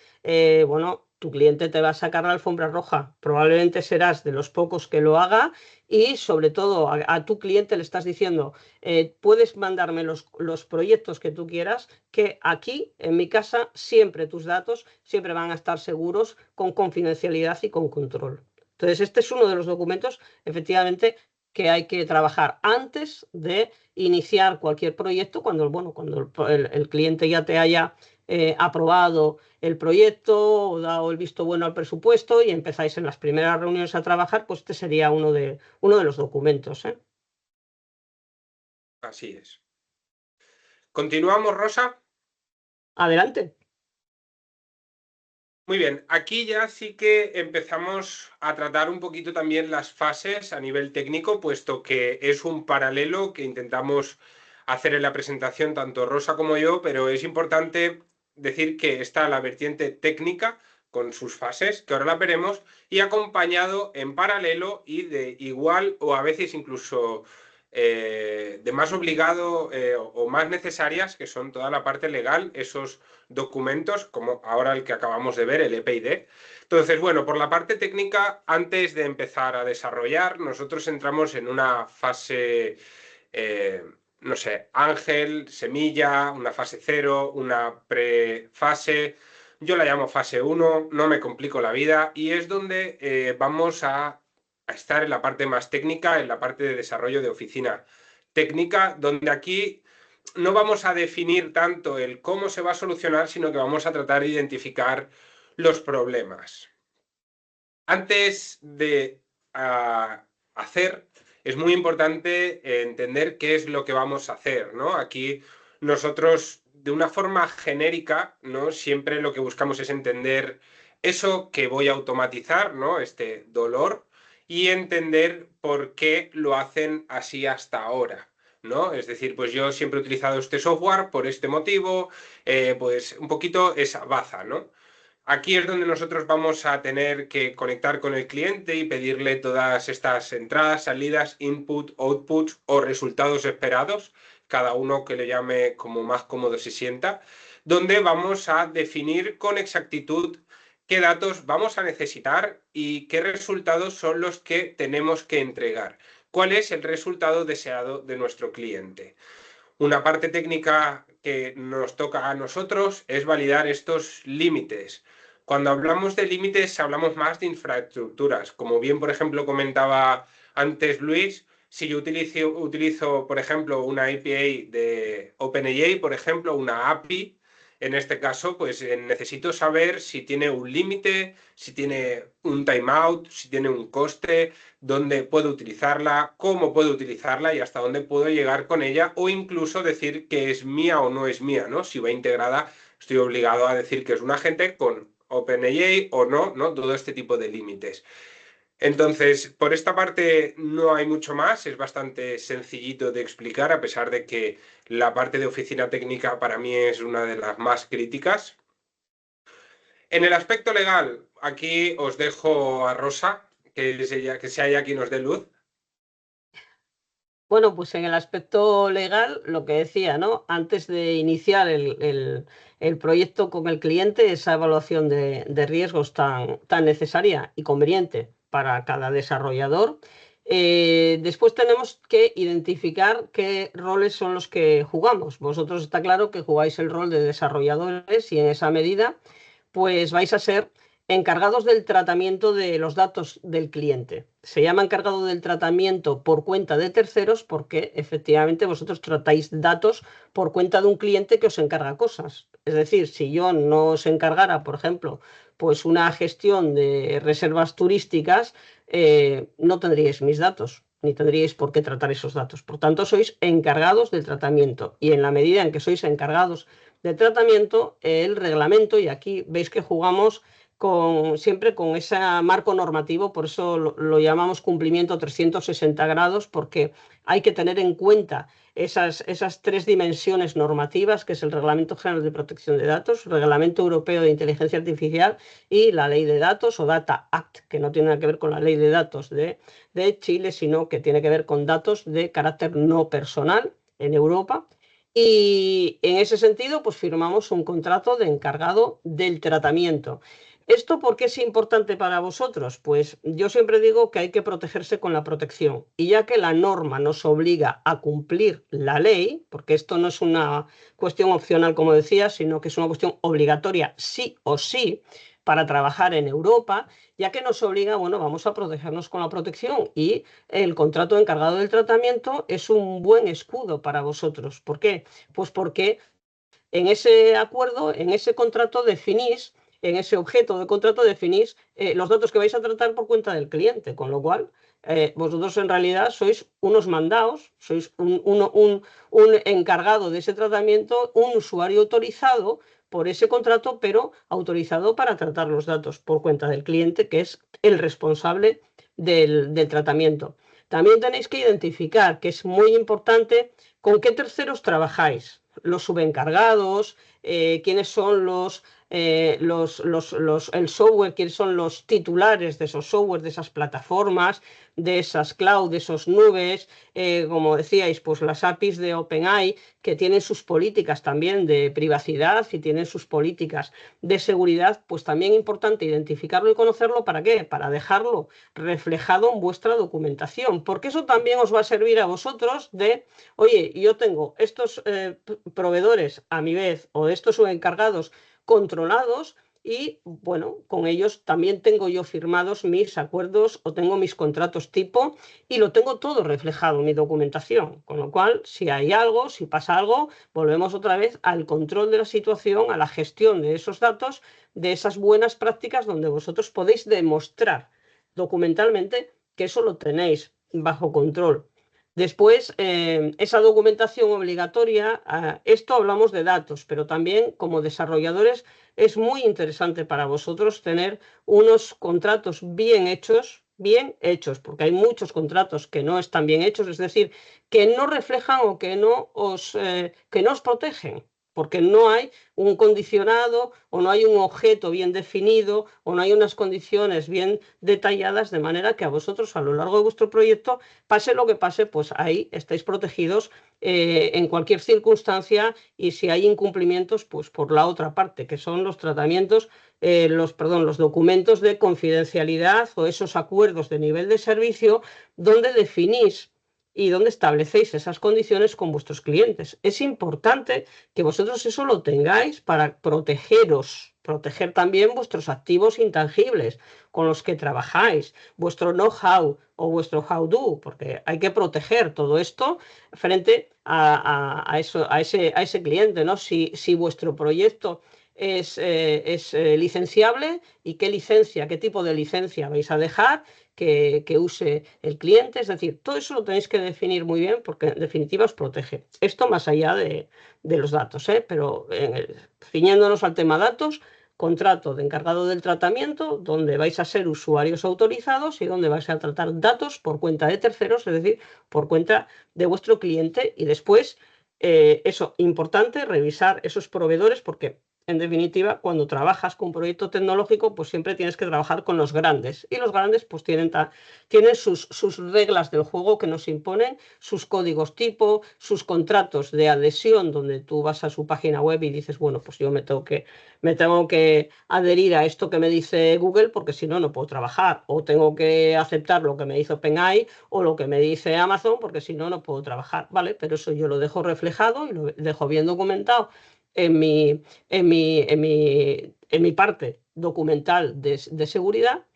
bueno, tu cliente te va a sacar la alfombra roja. Probablemente serás de los pocos que lo haga y sobre todo a tu cliente le estás diciendo, puedes mandarme los proyectos que tú quieras, que aquí en mi casa siempre tus datos siempre van a estar seguros con confidencialidad y con control. Entonces, este es uno de los documentos, efectivamente, que hay que trabajar antes de iniciar cualquier proyecto, cuando, bueno, cuando el cliente ya te haya aprobado el proyecto o dado el visto bueno al presupuesto y empezáis en las primeras reuniones a trabajar, pues este sería uno de los documentos, ¿eh? Así es. ¿Continuamos, Rosa? Adelante. Muy bien, aquí ya sí que empezamos a tratar un poquito también las fases a nivel técnico, puesto que es un paralelo que intentamos hacer en la presentación tanto Rosa como yo, pero es importante decir que está la vertiente técnica con sus fases, que ahora la veremos, y acompañado en paralelo y de igual o a veces incluso de más obligado o más necesarias, que son toda la parte legal, esos documentos, como ahora el que acabamos de ver, el EPID. Entonces, bueno, por la parte técnica, antes de empezar a desarrollar, nosotros entramos en una fase, no sé, ángel, semilla, una fase 0, una prefase. Yo la llamo fase 1, no me complico la vida, y es donde vamos a estar en la parte más técnica, en la parte de desarrollo de oficina técnica, donde aquí no vamos a definir tanto el cómo se va a solucionar, sino que vamos a tratar de identificar los problemas. Antes de hacer, es muy importante entender qué es lo que vamos a hacer, ¿no? Aquí nosotros, de una forma genérica, ¿no? Siempre lo que buscamos es entender eso que voy a automatizar, ¿no? Este dolor, y entender por qué lo hacen así hasta ahora, ¿no? Es decir, pues yo siempre he utilizado este software por este motivo, pues un poquito esa baza, ¿no? Aquí es donde nosotros vamos a tener que conectar con el cliente y pedirle todas estas entradas, salidas, input, outputs o resultados esperados, cada uno que le llame como más cómodo se sienta, donde vamos a definir con exactitud qué datos vamos a necesitar y qué resultados son los que tenemos que entregar. ¿Cuál es el resultado deseado de nuestro cliente? Una parte técnica que nos toca a nosotros es validar estos límites. Cuando hablamos de límites, hablamos más de infraestructuras. Como bien, por ejemplo, comentaba antes Luis, si yo utilizo, por ejemplo, una API de OpenAI, por ejemplo, una API, en este caso, pues necesito saber si tiene un límite, si tiene un timeout, si tiene un coste, dónde puedo utilizarla, cómo puedo utilizarla y hasta dónde puedo llegar con ella, o incluso decir que es mía o no es mía, ¿no? Si va integrada, estoy obligado a decir que es un agente con OpenAI o no, ¿no? Todo este tipo de límites. Entonces, por esta parte no hay mucho más, es bastante sencillito de explicar, a pesar de que la parte de oficina técnica para mí es una de las más críticas. En el aspecto legal, aquí os dejo a Rosa, que sea ella quien nos dé luz. Bueno, pues en el aspecto legal, lo que decía, ¿no? Antes de iniciar el proyecto con el cliente, esa evaluación de riesgos tan necesaria y conveniente para cada desarrollador. Después tenemos que identificar qué roles son los que jugamos. Vosotros está claro que jugáis el rol de desarrolladores y en esa medida, pues vais a ser encargados del tratamiento de los datos del cliente. Se llama encargado del tratamiento por cuenta de terceros porque efectivamente vosotros tratáis datos por cuenta de un cliente que os encarga cosas. Es decir, si yo no os encargara, por ejemplo, pues una gestión de reservas turísticas, no tendríais mis datos. ni tendríais por qué tratar esos datos. Por tanto, sois encargados del tratamiento y en la medida en que sois encargados del tratamiento, el reglamento, y aquí veis que jugamos siempre con ese marco normativo, por eso lo llamamos cumplimiento 360 grados, porque hay que tener en cuenta esas 3 dimensiones normativas, que es el Reglamento General de Protección de Datos, el Reglamento Europeo de Inteligencia Artificial y la Ley de Datos o Data Act, que no tiene nada que ver con la Ley de Datos de Chile, sino que tiene que ver con datos de carácter no personal en Europa. Y en ese sentido, pues firmamos un contrato de encargado del tratamiento. ¿Esto por qué es importante para vosotros? Pues yo siempre digo que hay que protegerse con la protección. Y ya que la norma nos obliga a cumplir la ley, porque esto no es una cuestión opcional, como decía, sino que es una cuestión obligatoria sí o sí para trabajar en Europa, ya que nos obliga, bueno, vamos a protegernos con la protección y el contrato de encargado del tratamiento es un buen escudo para vosotros. ¿Por qué? Pues porque en ese acuerdo, en ese contrato definís, en ese objeto de contrato definís los datos que vais a tratar por cuenta del cliente, con lo cual vosotros en realidad sois unos mandados, sois un encargado de ese tratamiento, un usuario autorizado por ese contrato, pero autorizado para tratar los datos por cuenta del cliente, que es el responsable del tratamiento. También tenéis que identificar, que es muy importante, con qué terceros trabajáis, los subencargados, quiénes son el software, quiénes son los titulares de esos software, de esas plataformas, de esas cloud, de esos nubes, como decíais, pues las APIs de OpenAI, que tienen sus políticas también de privacidad y tienen sus políticas de seguridad, pues también importante identificarlo y conocerlo. ¿Para qué? Para dejarlo reflejado en vuestra documentación, porque eso también os va a servir a vosotros de, oye, yo tengo estos proveedores a mi vez o estos subencargados controlados y, bueno, con ellos también tengo yo firmados mis acuerdos o tengo mis contratos tipo y lo tengo todo reflejado en mi documentación. Con lo cual, si hay algo, si pasa algo, volvemos otra vez al control de la situación, a la gestión de esos datos, de esas buenas prácticas donde vosotros podéis demostrar documentalmente que eso lo tenéis bajo control. Después, esa documentación obligatoria, esto hablamos de datos, pero también como desarrolladores es muy interesante para vosotros tener unos contratos bien hechos, porque hay muchos contratos que no están bien hechos, es decir, que no reflejan o que no os protegen, porque no hay un condicionado o no hay un objeto bien definido o no hay unas condiciones bien detalladas, de manera que a vosotros a lo largo de vuestro proyecto, pase lo que pase, pues ahí estáis protegidos en cualquier circunstancia, y si hay incumplimientos, pues por la otra parte, que son los tratamientos, los documentos de confidencialidad o esos acuerdos de nivel de servicio donde definís y donde establecéis esas condiciones con vuestros clientes. Es importante que vosotros eso lo tengáis para protegeros, proteger también vuestros activos intangibles con los que trabajáis, vuestro know-how o vuestro how-do, porque hay que proteger todo esto frente a ese cliente, ¿no? Si vuestro proyecto es licenciable, y qué tipo de licencia vais a dejar que use el cliente. Es decir, todo eso lo tenéis que definir muy bien, porque en definitiva os protege. Esto más allá de los datos, pero ciñéndonos al tema datos, contrato de encargado del tratamiento, donde vais a ser usuarios autorizados y donde vais a tratar datos por cuenta de terceros, es decir, por cuenta de vuestro cliente. Y después, eso, importante, revisar esos proveedores, porque en definitiva, cuando trabajas con un proyecto tecnológico, pues siempre tienes que trabajar con los grandes. Y los grandes pues tienen sus reglas del juego que nos imponen, sus códigos tipo, sus contratos de adhesión, donde tú vas a su página web y dices, bueno, pues yo me tengo que adherir a esto que me dice Google, porque si no, no puedo trabajar. O tengo que aceptar lo que me dice OpenAI o lo que me dice Amazon, porque si no, no puedo trabajar. ¿Vale? Pero eso yo lo dejo reflejado y lo dejo bien documentado en mi parte documental de seguridad,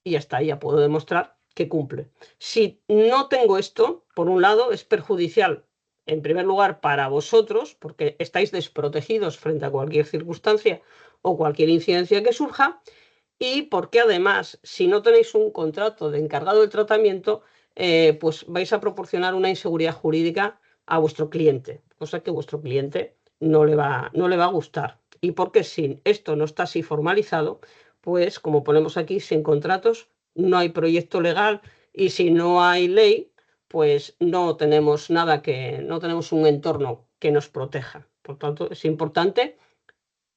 y hasta ahí ya puedo demostrar que cumple. Si no tengo esto, por un lado, es perjudicial, en primer lugar, para vosotros, porque estáis desprotegidos frente a cualquier circunstancia o cualquier incidencia que surja, y porque además, si no tenéis un contrato de encargado del tratamiento, pues vais a proporcionar una inseguridad jurídica a vuestro cliente, cosa que vuestro cliente no le va a gustar. Y porque si esto no está así formalizado, pues como ponemos aquí, sin contratos no hay proyecto legal, y si no hay ley, pues no tenemos no tenemos un entorno que nos proteja. Por tanto, es importante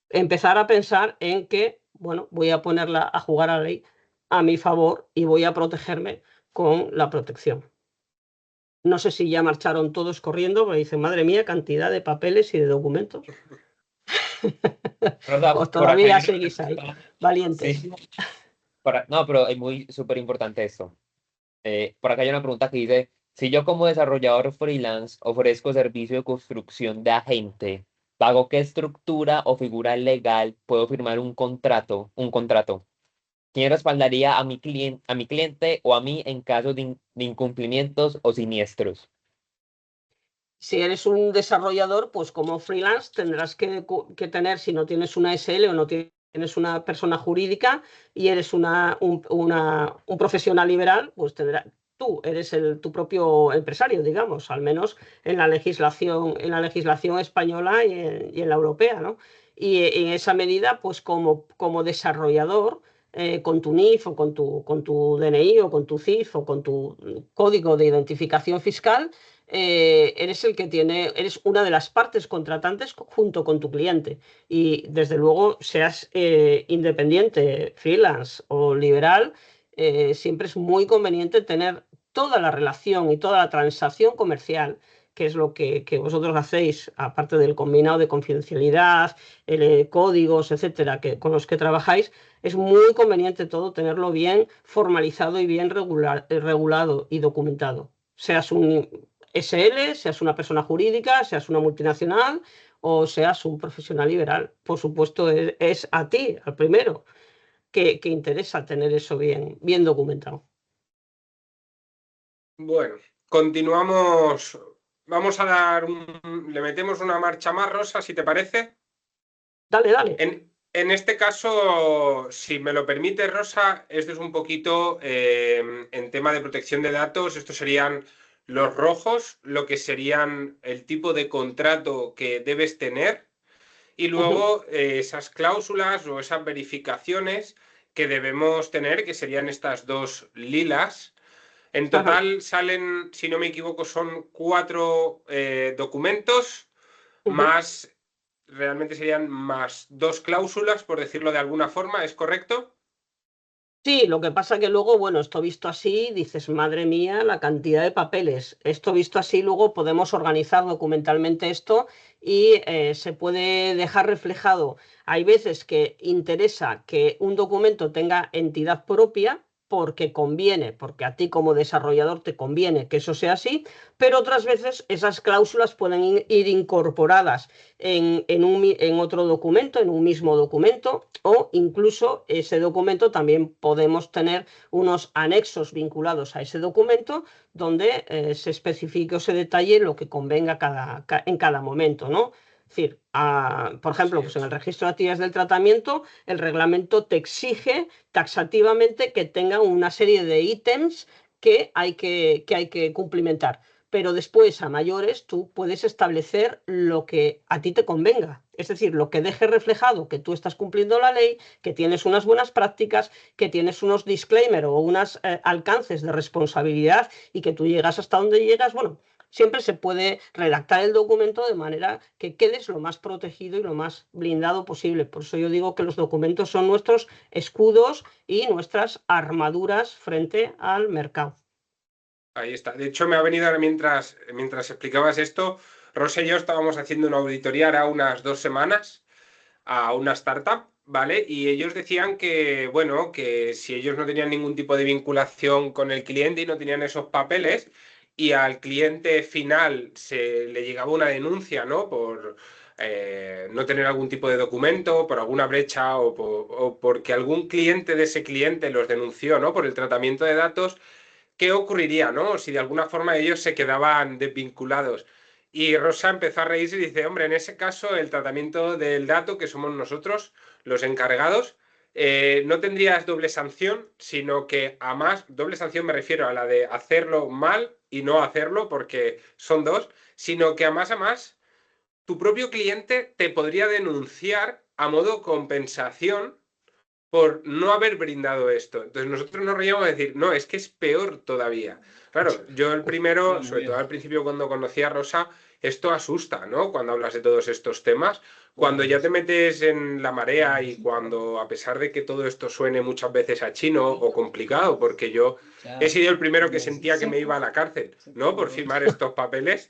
empezar a pensar en que, bueno, voy a ponerla a jugar a la ley a mi favor y voy a protegerme con la protección. No sé si ya marcharon todos corriendo, porque dicen, madre mía, cantidad de papeles y de documentos. Rosa, O por acá hay todavía una seguís ahí, pregunta. valientes. Sí, no, pero es muy súper importante esto. Por acá hay una pregunta que dice, si yo como desarrollador freelance ofrezco servicio de construcción de agente, ¿bajo qué estructura o figura legal puedo firmar un contrato? ¿Quién respaldaría a a mi cliente o a mí en caso de incumplimientos o siniestros? Si eres un desarrollador, pues como freelance tendrás que tener, si no tienes una SL o no tienes una persona jurídica y eres un profesional liberal, pues tú eres tu propio empresario, digamos, al menos en la legislación española y en la europea, ¿no? Y en esa medida, pues como desarrollador, con tu NIF o con tu DNI o con tu CIF o con tu código de identificación fiscal, eres una de las partes contratantes junto con tu cliente. Y desde luego, seas independiente, freelance o liberal, siempre es muy conveniente tener toda la relación y toda la transacción comercial, que es lo que vosotros hacéis, aparte del combinado de confidencialidad, códigos, etcétera, con los que trabajáis. Es muy conveniente todo tenerlo bien formalizado y bien regulado y documentado. Seas un SL, seas una persona jurídica, seas una multinacional o seas un profesional liberal. Por supuesto, es a ti, al primero, que interesa tener eso bien documentado. Bueno, continuamos. Vamos a le metemos una marcha más, Rosa, si te parece. Dale, dale. En este caso, si me lo permite, Rosa, esto es un poquito en tema de protección de datos. Estos serían los rojos, lo que serían el tipo de contrato que debes tener, y luego esas cláusulas o esas verificaciones que debemos tener, que serían estas dos lilas. En Ajá. total salen, si no me equivoco, son 4 documentos, más, realmente serían más 2 cláusulas, por decirlo de alguna forma, ¿es correcto? Sí, lo que pasa que luego, bueno, esto visto así, dices, madre mía, la cantidad de papeles. Esto visto así, luego podemos organizar documentalmente esto y se puede dejar reflejado. Hay veces que interesa que un documento tenga entidad propia porque conviene, porque a ti como desarrollador te conviene que eso sea así, pero otras veces esas cláusulas pueden ir incorporadas en otro documento, en un mismo documento, o incluso ese documento también podemos tener unos anexos vinculados a ese documento donde se especifique o se detalle lo que convenga en cada momento, ¿no? Es decir, por ejemplo, Así pues en el es. registro de actividades del tratamiento, el reglamento te exige taxativamente que tenga una serie de ítems que hay que cumplimentar, pero después a mayores tú puedes establecer lo que a ti te convenga, es decir, lo que deje reflejado que tú estás cumpliendo la ley, que tienes unas buenas prácticas, que tienes unos disclaimers o unos alcances de responsabilidad y que tú llegas hasta donde llegas. Bueno, siempre se puede redactar el documento de manera que quedes lo más protegido y lo más blindado posible. Por eso yo digo que los documentos son nuestros escudos y nuestras armaduras frente al mercado. Ahí está. De hecho, me ha venido ahora mientras explicabas esto, Rosa y yo estábamos haciendo una auditoría ahora unas 2 semanas a una startup, ¿vale? Y ellos decían que, bueno, que si ellos no tenían ningún tipo de vinculación con el cliente y no tenían esos papeles, y al cliente final se le llegaba una denuncia, ¿no? Por no tener algún tipo de documento, por alguna brecha o porque algún cliente de ese cliente los denunció, ¿no? Por el tratamiento de datos. ¿Qué ocurriría, no? Si de alguna forma ellos se quedaban desvinculados. Y Rosa empezó a reírse y dice, hombre, en ese caso el tratamiento del dato, que somos nosotros los encargados, no tendrías doble sanción, sino que a más, doble sanción me refiero a la de hacerlo mal y no hacerlo, porque son dos, sino que a más, tu propio cliente te podría denunciar a modo compensación por no haber brindado esto. Entonces nosotros nos reíamos de decir, no, es que es peor todavía. Claro, yo el primero, sobre todo al principio cuando conocí a Rosa, esto asusta, ¿no? Cuando hablas de todos estos temas, cuando ya te metes en la marea y cuando, a pesar de que todo esto suene muchas veces a chino o complicado, porque yo he sido el primero que sentía que me iba a la cárcel, ¿no? Por firmar estos papeles.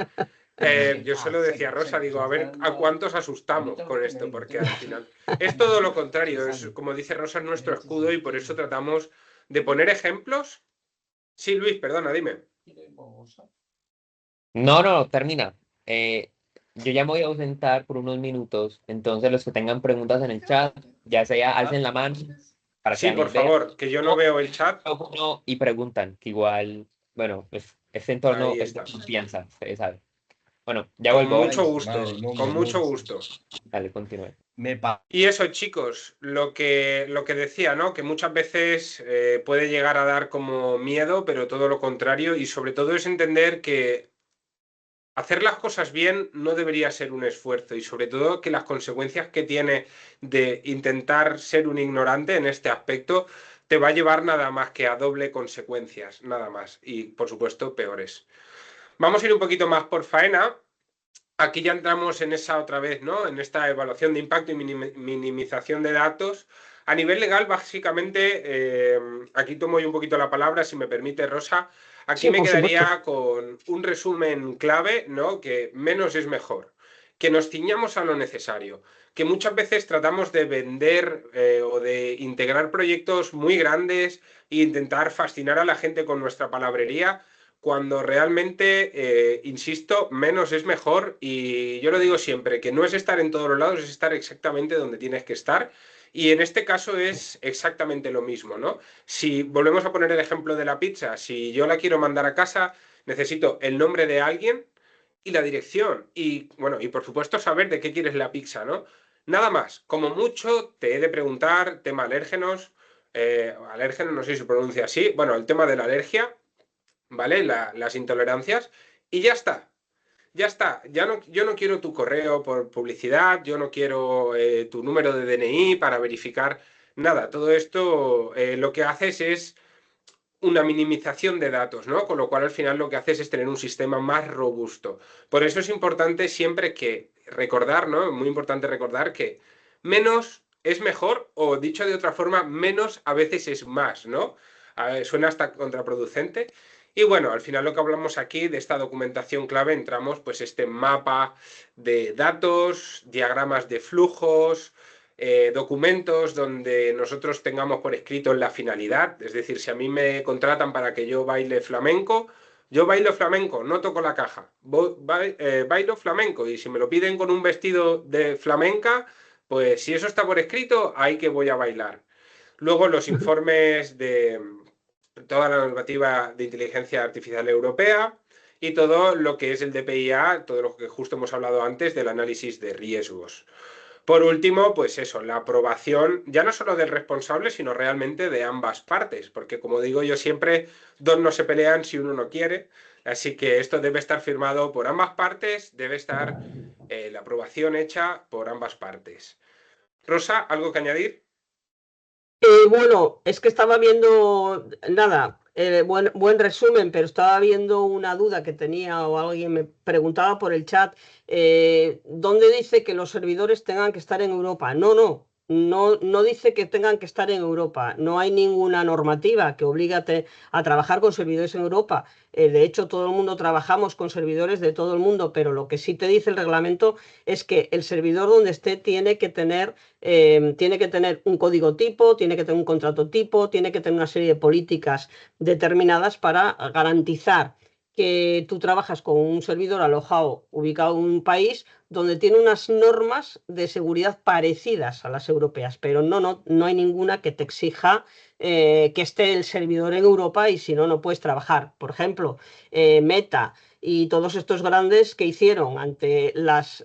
Yo se lo decía a Rosa, digo, a ver a cuántos asustamos con esto, porque al final es todo lo contrario, es como dice Rosa, es nuestro escudo y por eso tratamos de poner ejemplos. Sí, Luis, perdona, dime. No, termina. Yo ya me voy a ausentar por unos minutos, entonces los que tengan preguntas en el chat, ya sea alcen la mano para que Sí, por Daniel vea favor, que yo no veo el chat. y preguntan, que igual, bueno, pues este entorno Ahí es de está. confianza, ustedes saben. Bueno, ya Con vuelvo. mucho gusto, con mucho gusto. Dale, continúe. Y eso, chicos, lo que decía, ¿no? Que muchas veces puede llegar a dar como miedo, pero todo lo contrario, y sobre todo es entender que hacer las cosas bien no debería ser un esfuerzo, y sobre todo que las consecuencias que tiene de intentar ser un ignorante en este aspecto te va a llevar nada más que a doble consecuencias, nada más, y por supuesto peores. Vamos a ir un poquito más por faena. Aquí ya entramos en esa otra vez, ¿no? En esta evaluación de impacto y minimización de datos. A nivel legal, básicamente, aquí tomo yo un poquito la palabra, si me permite, Rosa. Aquí Sí, me por quedaría supuesto. con un resumen clave, ¿no? Que menos es mejor. Que nos ciñamos a lo necesario. Que muchas veces tratamos de vender o de integrar proyectos muy grandes e intentar fascinar a la gente con nuestra palabrería cuando realmente, insisto, menos es mejor y yo lo digo siempre, que no es estar en todos los lados, es estar exactamente donde tienes que estar y en este caso es exactamente lo mismo, ¿no? Si volvemos a poner el ejemplo de la pizza, si yo la quiero mandar a casa, necesito el nombre de alguien y la dirección y, bueno, y por supuesto saber de qué quieres la pizza, ¿no? Nada más, como mucho te he de preguntar, tema alérgenos, alérgenos, no sé si se pronuncia así, bueno, el tema de la alergia. ¿Vale? Las intolerancias y ya está. Ya está. Ya no, yo no quiero tu correo por publicidad, yo no quiero tu número de DNI para verificar nada. Todo esto lo que haces es una minimización de datos, ¿no? Con lo cual al final lo que haces es tener un sistema más robusto. Por eso es importante siempre que recordar, ¿no? Muy importante recordar que menos es mejor o dicho de otra forma, menos a veces es más, ¿no? Suena hasta contraproducente. Y bueno, al final lo que hablamos aquí de esta documentación clave entramos pues este mapa de datos, diagramas de flujos, documentos donde nosotros tengamos por escrito la finalidad, es decir, si a mí me contratan para que yo baile flamenco, yo bailo flamenco, no toco la caja, bailo flamenco y si me lo piden con un vestido de flamenca, pues si eso está por escrito, ahí que voy a bailar. Luego los informes de toda la normativa de inteligencia artificial europea y todo lo que es el DPIA, todo lo que justo hemos hablado antes del análisis de riesgos. Por último, pues eso, la aprobación ya no solo del responsable, sino realmente de ambas partes, porque como digo yo siempre, dos no se pelean si uno no quiere, así que esto debe estar firmado por ambas partes, debe estar la aprobación hecha por ambas partes. Rosa, ¿algo que añadir? Bueno, es que estaba viendo, nada, buen resumen, pero estaba viendo una duda que tenía o alguien me preguntaba por el chat, ¿dónde dice que los servidores tengan que estar en Europa? No dice que tengan que estar en Europa. No hay ninguna normativa que obligue a trabajar con servidores en Europa. De hecho, todo el mundo trabajamos con servidores de todo el mundo, pero lo que sí te dice el reglamento es que el servidor donde esté tiene que tener un código tipo, tiene que tener un contrato tipo, tiene que tener una serie de políticas determinadas para garantizar que tú trabajas con un servidor alojado, ubicado en un país donde tiene unas normas de seguridad parecidas a las europeas, pero no hay ninguna que te exija que esté el servidor en Europa y si no, no puedes trabajar. Por ejemplo, Meta, y todos estos grandes que hicieron ante las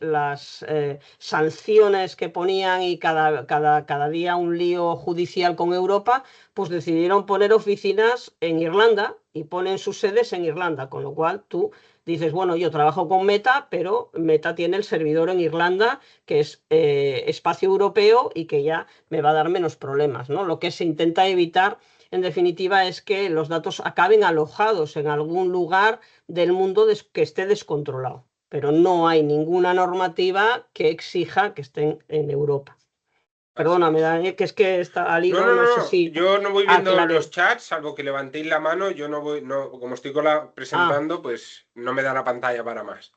sanciones que ponían y cada día un lío judicial con Europa, pues decidieron poner oficinas en Irlanda y ponen sus sedes en Irlanda, con lo cual tú dices, bueno, yo trabajo con Meta, pero Meta tiene el servidor en Irlanda, que es espacio europeo y que ya me va a dar menos problemas, ¿no? Lo que se intenta evitar, en definitiva, es que los datos acaben alojados en algún lugar del mundo que esté descontrolado, pero no hay ninguna normativa que exija que estén en Europa. Perdóname, Daniel, que es que está al hilo, no sé si yo no voy viendo aclaré. los chats, salvo que levantéis la mano, yo no voy, no, como estoy presentando, pues no me da la pantalla para más.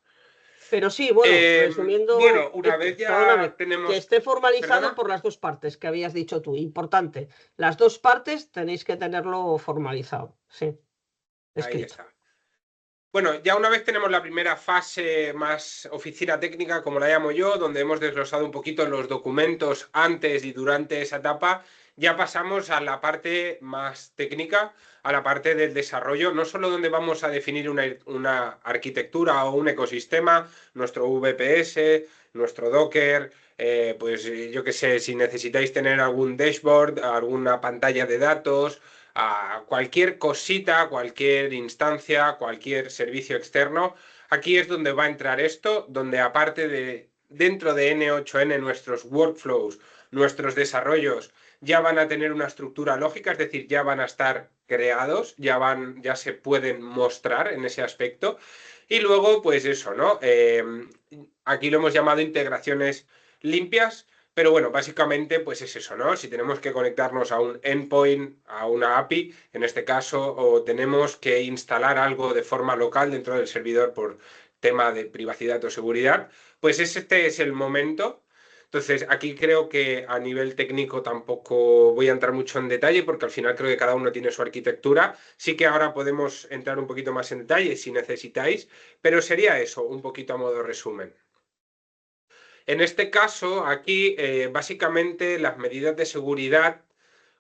Pero sí, bueno, resumiendo, bueno, una vez perdóname, ya tenemos... que esté formalizado ¿Perdona? por las dos partes que habías dicho tú. Importante, las dos partes tenéis que tenerlo formalizado, sí, Ahí escrito. está. Bueno, ya una vez tenemos la primera fase más oficina técnica, como la llamo yo, donde hemos desglosado un poquito los documentos antes y durante esa etapa, ya pasamos a la parte más técnica, a la parte del desarrollo, no solo donde vamos a definir una arquitectura o un ecosistema, nuestro VPS, nuestro Docker, pues yo qué sé, si necesitáis tener algún dashboard, alguna pantalla de datos, a cualquier cosita, cualquier instancia, cualquier servicio externo. Aquí es donde va a entrar esto, donde aparte de dentro de N8N nuestros workflows, nuestros desarrollos ya van a tener una estructura lógica, es decir, ya van a estar creados, ya se pueden mostrar en ese aspecto. Y luego, pues eso, ¿no? Aquí lo hemos llamado integraciones limpias. Pero bueno, básicamente pues es eso, ¿no? Si tenemos que conectarnos a un endpoint, a una API, en este caso, o tenemos que instalar algo de forma local dentro del servidor por tema de privacidad o seguridad, pues este es el momento. Entonces, aquí creo que a nivel técnico tampoco voy a entrar mucho en detalle porque al final creo que cada uno tiene su arquitectura. Sí que ahora podemos entrar un poquito más en detalle si necesitáis, pero sería eso, un poquito a modo resumen. En este caso, aquí básicamente las medidas de seguridad,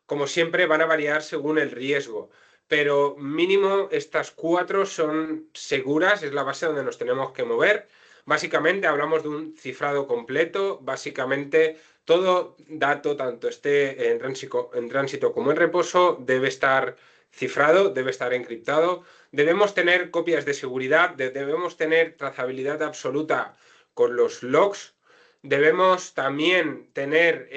como siempre, van a variar según el riesgo, pero mínimo estas 4 son seguras, es la base donde nos tenemos que mover. Básicamente hablamos de un cifrado completo, básicamente todo dato, tanto esté en tránsito como en reposo, debe estar cifrado, debe estar encriptado. Debemos tener copias de seguridad, debemos tener trazabilidad absoluta con los logs. Debemos también tener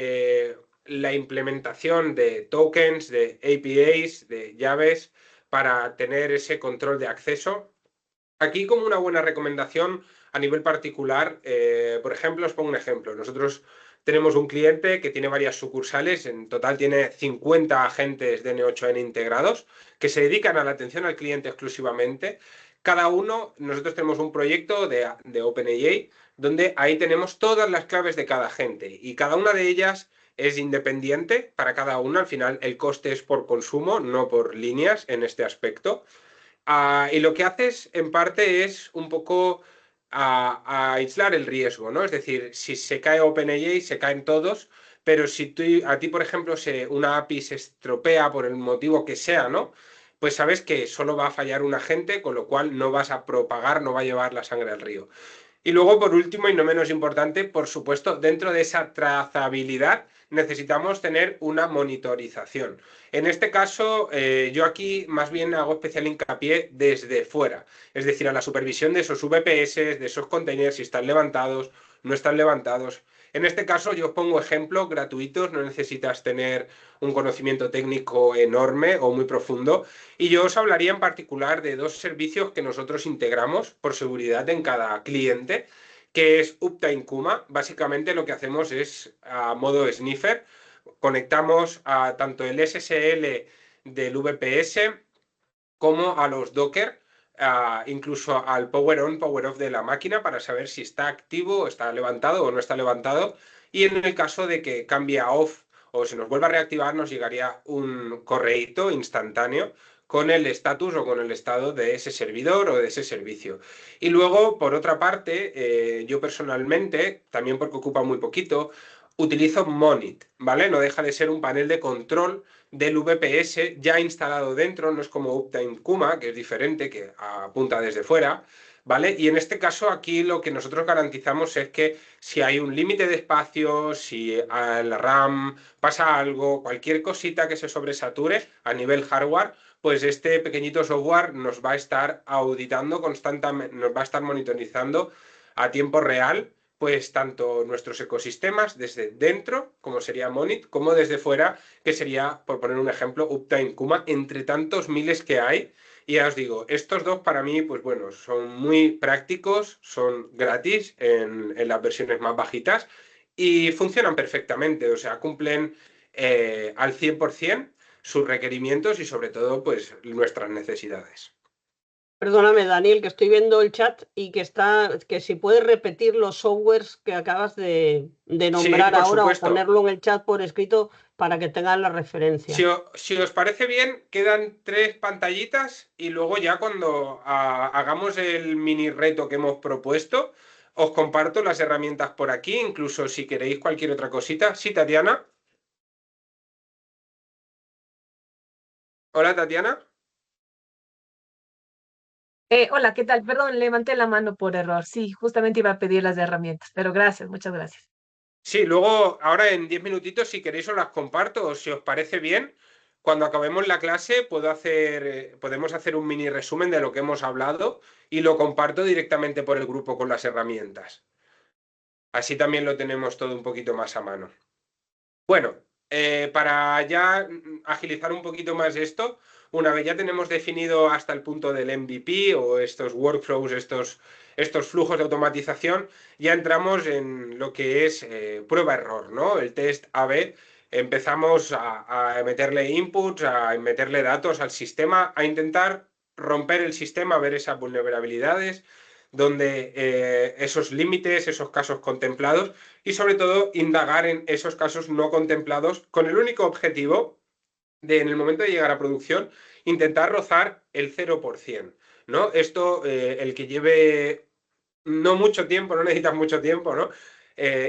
la implementación de tokens, de APIs, de llaves, para tener ese control de acceso. Aquí como una buena recomendación a nivel particular, por ejemplo, os pongo un ejemplo. Nosotros tenemos un cliente que tiene varias sucursales, en total tiene 50 agentes de N8N integrados que se dedican a la atención al cliente exclusivamente. Cada uno, nosotros tenemos un proyecto de OpenAI donde ahí tenemos todas las claves de cada agente y cada una de ellas es independiente para cada una. Al final el coste es por consumo, no por líneas en este aspecto. Y lo que haces en parte es un poco a aislar el riesgo, ¿no? Es decir, si se cae OpenAI, se caen todos, pero si a ti, por ejemplo, una API se estropea por el motivo que sea, ¿no? Pues sabes que solo va a fallar un agente, con lo cual no vas a propagar, no va a llevar la sangre al río. Y luego, por último y no menos importante, por supuesto, dentro de esa trazabilidad necesitamos tener una monitorización. En este caso, yo aquí más bien hago especial hincapié desde fuera, es decir, a la supervisión de esos VPS, de esos containers, si están levantados, no están levantados. En este caso, yo os pongo ejemplos gratuitos, no necesitas tener un conocimiento técnico enorme o muy profundo. Y yo os hablaría en particular de 2 servicios que nosotros integramos por seguridad en cada cliente, que es Uptime Kuma. Básicamente lo que hacemos es a modo sniffer, conectamos a tanto el SSL del VPS como a los Docker, incluso al Power On, Power Off de la máquina para saber si está activo, está levantado o no está levantado. Y en el caso de que cambie a off o se nos vuelva a reactivar, nos llegaría un correíto instantáneo con el estatus o con el estado de ese servidor o de ese servicio. Y luego, por otra parte, yo personalmente, también porque ocupa muy poquito, utilizo Monit, ¿vale? No deja de ser un panel de control del VPS ya instalado dentro, no es como Uptime Kuma, que es diferente, que apunta desde fuera, ¿vale? Y en este caso aquí lo que nosotros garantizamos es que si hay un límite de espacio, si a la RAM pasa algo, cualquier cosita que se sobresature a nivel hardware, pues este pequeñito software nos va a estar auditando constantemente, nos va a estar monitorizando a tiempo real, pues tanto nuestros ecosistemas desde dentro, como sería Monit, como desde fuera, que sería, por poner un ejemplo, Uptime Kuma, entre tantos miles que hay. Y ya os digo, estos dos para mí, pues bueno, son muy prácticos, son gratis en las versiones más bajitas y funcionan perfectamente, o sea, cumplen al 100% sus requerimientos y sobre todo, pues nuestras necesidades. Perdóname, Daniel, que estoy viendo el chat y que si puedes repetir los softwares que acabas de Sí, nombrar por ahora o supuesto. ponerlo en el chat por escrito para que tengan la referencia. Si os parece bien, quedan 3 pantallitas y luego ya cuando hagamos el mini reto que hemos propuesto, os comparto las herramientas por aquí, incluso si queréis cualquier otra cosita. Sí, Tatiana. Hola, Tatiana. Hola, ¿qué tal? Perdón, levanté la mano por error. Sí, justamente iba a pedir las herramientas, pero gracias, muchas gracias. Sí, luego, ahora en 10 minutitos, si queréis, os las comparto, o si os parece bien, cuando acabemos la clase podemos hacer un mini resumen de lo que hemos hablado y lo comparto directamente por el grupo con las herramientas. Así también lo tenemos todo un poquito más a mano. Bueno, para ya agilizar un poquito más esto, una vez ya tenemos definido hasta el punto del MVP o estos workflows, estos flujos de automatización, ya entramos en lo que es prueba-error, ¿no? El test A/B. Empezamos a meterle inputs, a meterle datos al sistema, a intentar romper el sistema, ver esas vulnerabilidades, donde esos límites, esos casos contemplados y sobre todo indagar en esos casos no contemplados con el único objetivo de en el momento de llegar a producción intentar rozar el 0%, ¿no? Esto, el que lleve no mucho tiempo, no necesitas mucho tiempo, ¿no?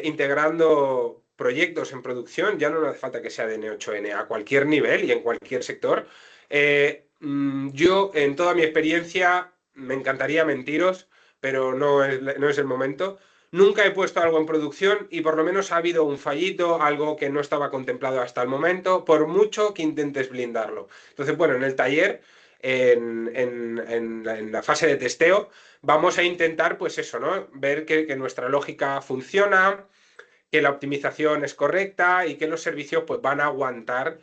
Integrando proyectos en producción, ya no hace falta que sea de N8N, a cualquier nivel y en cualquier sector. Yo, en toda mi experiencia, me encantaría mentiros, pero no es el momento. Nunca he puesto algo en producción y por lo menos ha habido un fallito, algo que no estaba contemplado hasta el momento, por mucho que intentes blindarlo. Entonces, bueno, en el taller, en la fase de testeo, vamos a intentar, pues eso, ¿no? Ver que nuestra lógica funciona, que la optimización es correcta y que los servicios pues, van a aguantar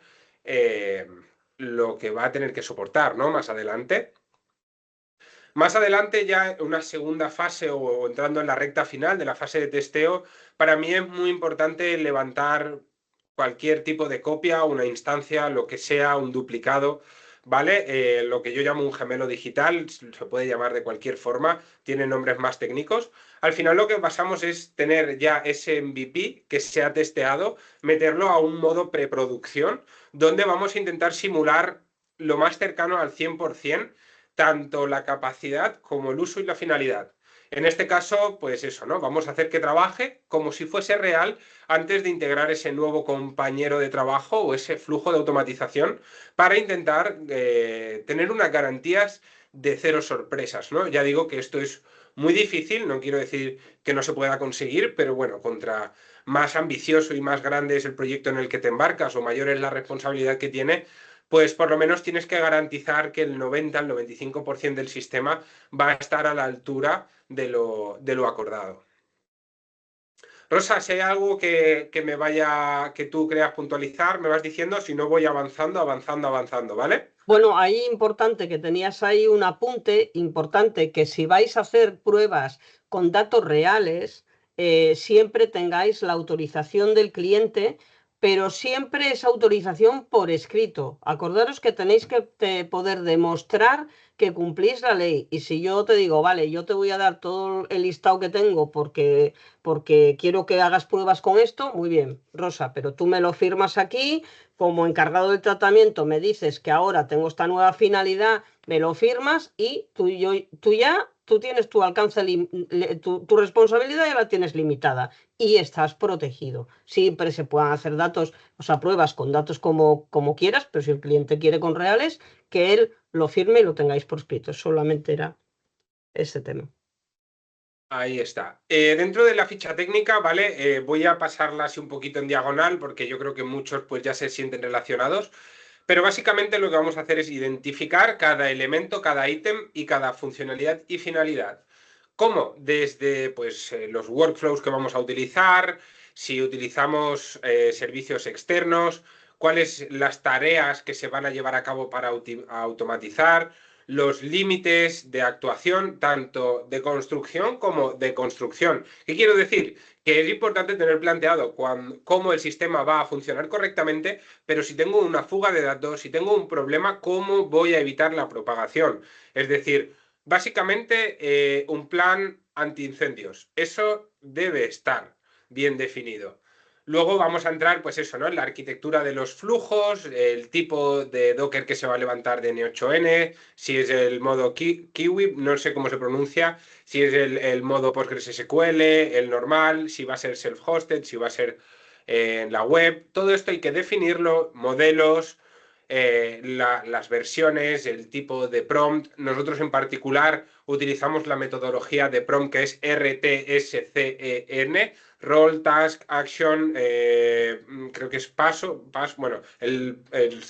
lo que va a tener que soportar, ¿no? Más adelante. Más adelante, ya una segunda fase o entrando en la recta final de la fase de testeo, para mí es muy importante levantar cualquier tipo de copia, una instancia, lo que sea, un duplicado, ¿vale? Lo que yo llamo un gemelo digital, se puede llamar de cualquier forma, tiene nombres más técnicos. Al final lo que pasamos es tener ya ese MVP que se ha testeado, meterlo a un modo preproducción, donde vamos a intentar simular lo más cercano al 100% tanto la capacidad como el uso y la finalidad. En este caso, pues eso, ¿no? Vamos a hacer que trabaje como si fuese real antes de integrar ese nuevo compañero de trabajo o ese flujo de automatización para intentar tener unas garantías de cero sorpresas, ¿no? Ya digo que esto es muy difícil, no quiero decir que no se pueda conseguir, pero bueno, contra más ambicioso y más grande es el proyecto en el que te embarcas o mayor es la responsabilidad que tiene, pues por lo menos tienes que garantizar que el 90 al 95% del sistema va a estar a la altura de lo acordado. Rosa, si hay algo que tú creas puntualizar, me vas diciendo, si no voy avanzando, ¿vale? Bueno, ahí importante que tenías ahí un apunte importante que si vais a hacer pruebas con datos reales, siempre tengáis la autorización del cliente, pero siempre esa autorización por escrito. Acordaros que tenéis que poder demostrar que cumplís la ley. Y si yo te digo, vale, yo te voy a dar todo el listado que tengo porque quiero que hagas pruebas con esto, muy bien, Rosa, pero tú me lo firmas aquí como encargado del tratamiento, me dices que ahora tengo esta nueva finalidad, me lo firmas y tú tienes tu alcance, tu responsabilidad ya la tienes limitada y estás protegido. Siempre se puedan hacer datos, o sea, pruebas con datos como quieras, pero si el cliente quiere con reales, que él lo firme y lo tengáis por escrito. Solamente era ese tema. Ahí está. Dentro de la ficha técnica, ¿vale? Voy a pasarla así un poquito en diagonal porque yo creo que muchos pues ya se sienten relacionados. Pero básicamente lo que vamos a hacer es identificar cada elemento, cada ítem y cada funcionalidad y finalidad. ¿Cómo? Desde pues, los workflows que vamos a utilizar, si utilizamos servicios externos, cuáles las tareas que se van a llevar a cabo para automatizar, los límites de actuación, tanto de construcción como de construcción. ¿Qué quiero decir? Que es importante tener planteado cómo el sistema va a funcionar correctamente, pero si tengo una fuga de datos, si tengo un problema, ¿cómo voy a evitar la propagación? Es decir, básicamente, un plan antiincendios. Eso debe estar bien definido. Luego vamos a entrar, pues eso, ¿no? En la arquitectura de los flujos, el tipo de Docker que se va a levantar de N8N, si es el modo Kiwi, no sé cómo se pronuncia, si es el modo PostgreSQL, el normal, si va a ser self-hosted, si va a ser en la web. Todo esto hay que definirlo, modelos, las versiones, el tipo de prompt. Nosotros en particular utilizamos la metodología de prompt que es RTSCEN, Role, Task, Action, creo que es paso, bueno, el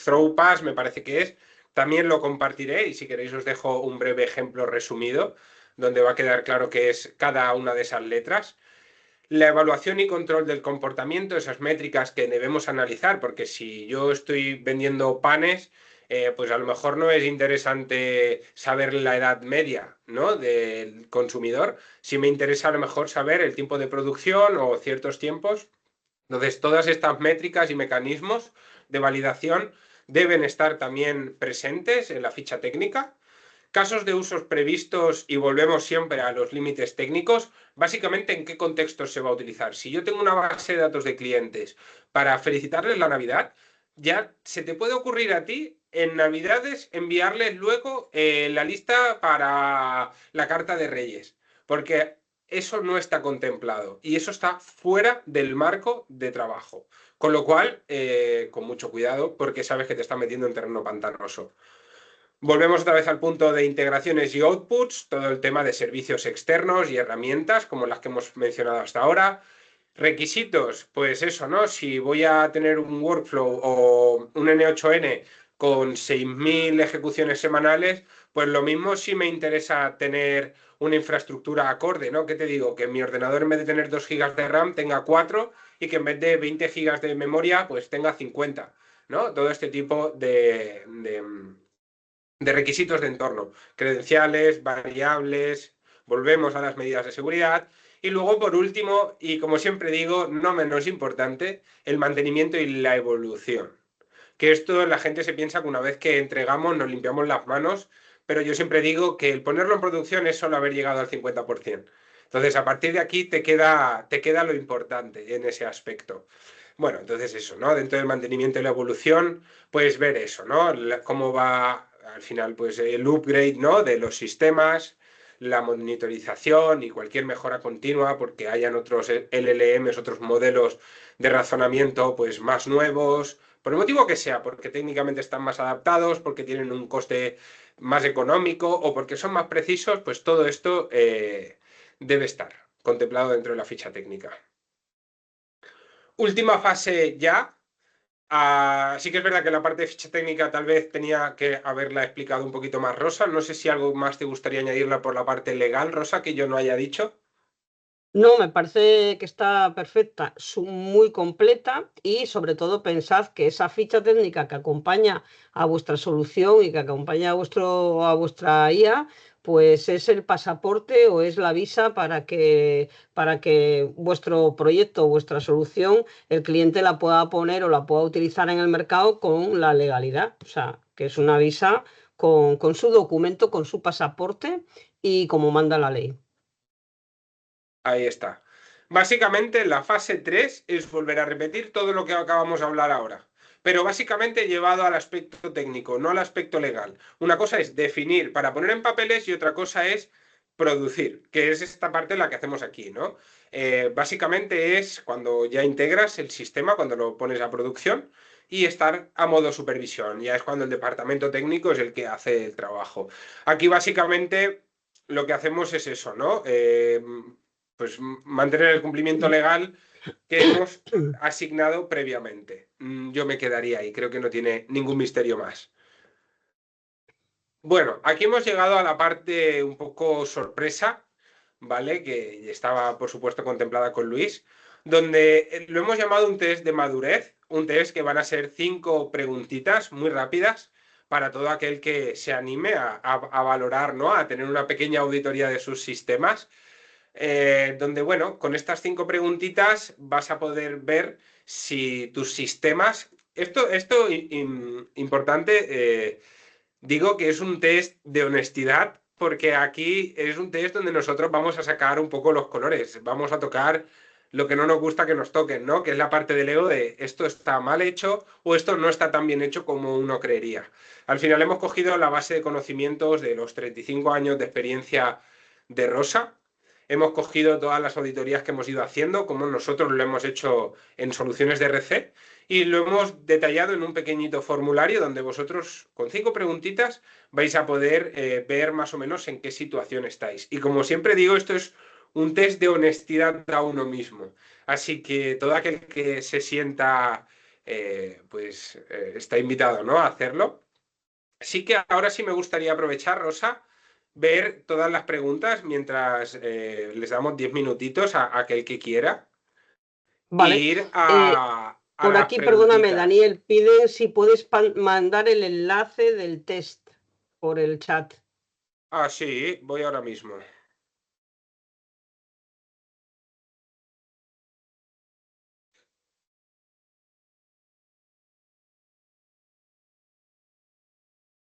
Throw Pass me parece que es. También lo compartiré y si queréis os dejo un breve ejemplo resumido donde va a quedar claro qué es cada una de esas letras. La evaluación y control del comportamiento, esas métricas que debemos analizar, porque si yo estoy vendiendo panes, pues a lo mejor no es interesante saber la edad media, ¿no? Del consumidor. Si me interesa a lo mejor saber el tiempo de producción o ciertos tiempos. Entonces, todas estas métricas y mecanismos de validación deben estar también presentes en la ficha técnica. Casos de usos previstos y volvemos siempre a los límites técnicos, básicamente en qué contextos se va a utilizar. Si yo tengo una base de datos de clientes para felicitarles la Navidad, ya se te puede ocurrir a ti en Navidades enviarles luego la lista para la carta de Reyes, porque eso no está contemplado y eso está fuera del marco de trabajo. Con lo cual, con mucho cuidado, porque sabes que te está metiendo en terreno pantanoso. Volvemos otra vez al punto de integraciones y outputs, todo el tema de servicios externos y herramientas como las que hemos mencionado hasta ahora. Requisitos, pues eso, ¿no? Si voy a tener un workflow o un N8N con 6.000 ejecuciones semanales, pues lo mismo si me interesa tener una infraestructura acorde, ¿no? ¿Qué te digo? Que mi ordenador en vez de tener 2 GB de RAM tenga 4 y que en vez de 20 GB de memoria pues tenga 50, ¿no? Todo este tipo de requisitos de entorno, credenciales, variables, volvemos a las medidas de seguridad y luego por último, y como siempre digo, no menos importante, el mantenimiento y la evolución. Que esto la gente se piensa que una vez que entregamos nos limpiamos las manos, pero yo siempre digo que el ponerlo en producción es solo haber llegado al 50%. Entonces, a partir de aquí te queda lo importante en ese aspecto. Bueno, entonces eso, ¿no? Dentro del mantenimiento y la evolución, pues ver eso, ¿no? Cómo va al final, pues el upgrade, ¿no? De los sistemas, la monitorización y cualquier mejora continua, porque hayan otros LLMs, otros modelos de razonamiento, pues más nuevos, por el motivo que sea, porque técnicamente están más adaptados, porque tienen un coste más económico o porque son más precisos, pues todo esto debe estar contemplado dentro de la ficha técnica. Última fase ya. Sí que es verdad que la parte de ficha técnica tal vez tenía que haberla explicado un poquito más Rosa. No sé si algo más te gustaría añadirla por la parte legal, Rosa, que yo no haya dicho. No, me parece que está perfecta, muy completa y sobre todo pensad que esa ficha técnica que acompaña a vuestra solución y que acompaña a vuestra IA, pues es el pasaporte o es la visa para que vuestro proyecto o vuestra solución el cliente la pueda poner o la pueda utilizar en el mercado con la legalidad. O sea, que es una visa con su documento, con su pasaporte y como manda la ley. Ahí está. Básicamente la fase 3 es volver a repetir todo lo que acabamos de hablar ahora, pero básicamente llevado al aspecto técnico, no al aspecto legal. Una cosa es definir para poner en papeles y otra cosa es producir, que es esta parte la que hacemos aquí, ¿no? Básicamente es cuando ya integras el sistema, cuando lo pones a producción y estar a modo supervisión. Ya es cuando el departamento técnico es el que hace el trabajo. Aquí básicamente lo que hacemos es eso, ¿no? Pues mantener el cumplimiento legal que hemos asignado previamente. Yo me quedaría ahí, creo que no tiene ningún misterio más. Bueno, aquí hemos llegado a la parte un poco sorpresa, ¿vale? Que estaba, por supuesto, contemplada con Luis, donde lo hemos llamado un test de madurez, un test que van a ser 5 preguntitas muy rápidas para todo aquel que se anime a valorar, ¿no? A tener una pequeña auditoría de sus sistemas, donde, bueno, con estas 5 preguntitas vas a poder ver si tus sistemas... Esto importante, digo que es un test de honestidad porque aquí es un test donde nosotros vamos a sacar un poco los colores, vamos a tocar lo que no nos gusta que nos toquen, ¿no? Que es la parte del ego de esto está mal hecho o esto no está tan bien hecho como uno creería. Al final hemos cogido la base de conocimientos de los 35 años de experiencia de Rosa. Hemos cogido todas las auditorías que hemos ido haciendo, como nosotros lo hemos hecho en soluciones de RC, y lo hemos detallado en un pequeñito formulario donde vosotros, con 5 preguntitas, vais a poder ver más o menos en qué situación estáis. Y como siempre digo, esto es un test de honestidad a uno mismo. Así que todo aquel que se sienta, está invitado, ¿no? A hacerlo. Así que ahora sí me gustaría aprovechar, Rosa, ver todas las preguntas mientras les damos 10 minutitos a aquel que quiera. Vale. Ir a Por las aquí, perdóname, preguntitas. Daniel, piden si puedes mandar el enlace del test por el chat. Ah, sí, voy ahora mismo.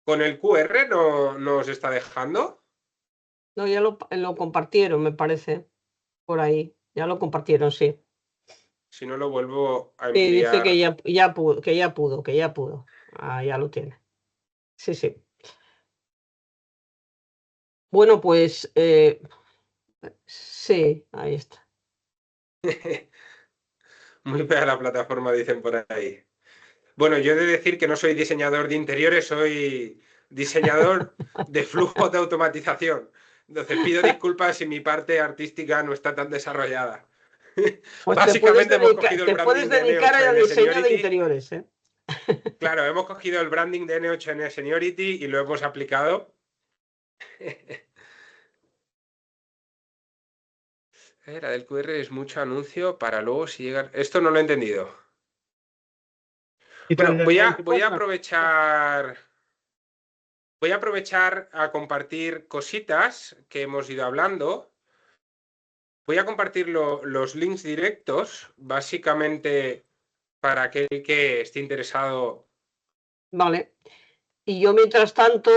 ¿Con el QR no os está dejando? No, ya lo compartieron, me parece, por ahí. Ya lo compartieron, sí. Si no, lo vuelvo a Sí, dice enviar. que ya pudo. Ah, ya lo tiene. Sí, sí. Bueno, pues sí, ahí está. Muy fea la plataforma, dicen por ahí. Bueno, yo he de decir que no soy diseñador de interiores, soy diseñador de flujos de automatización. Entonces pido disculpas si mi parte artística no está tan desarrollada. Pues Básicamente hemos cogido el te puedes branding de dedicar al N8N diseño de Seniority. interiores, ¿eh? Claro, hemos cogido el branding de N8N Seniority y lo hemos aplicado. La del QR es mucho anuncio para luego si llegan... Esto no lo he entendido. Bueno, voy a aprovechar... Voy a aprovechar a compartir cositas que hemos ido hablando. Voy a compartir los links directos, básicamente para aquel que esté interesado. Vale. Y yo, mientras tanto,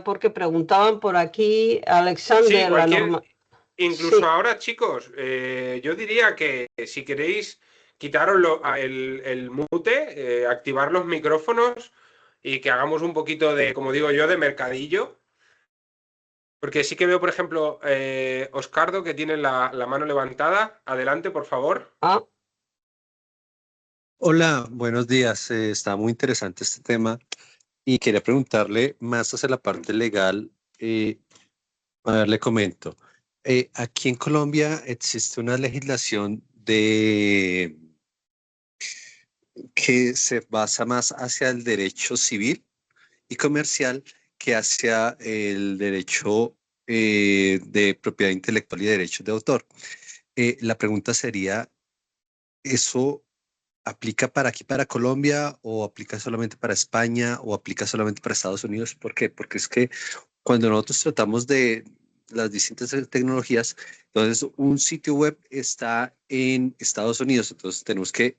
porque preguntaban por aquí, Alexander, Sí, cualquier... Incluso Sí. ahora, chicos, yo diría que si queréis quitaros el mute, activar los micrófonos y que hagamos un poquito de, como digo yo, de mercadillo. Porque sí que veo, por ejemplo, Oscardo, que tiene la mano levantada. Adelante, por favor. Ah, Hola, buenos días. Está muy interesante este tema y quería preguntarle más hacia la parte legal. A ver, le comento. Aquí en Colombia existe una legislación que se basa más hacia el derecho civil y comercial que hacia el derecho de propiedad intelectual y derechos de autor. La pregunta sería, ¿eso aplica para aquí, para Colombia, o aplica solamente para España, o aplica solamente para Estados Unidos? ¿Por qué? Porque es que cuando nosotros tratamos de las distintas tecnologías, entonces un sitio web está en Estados Unidos, entonces tenemos que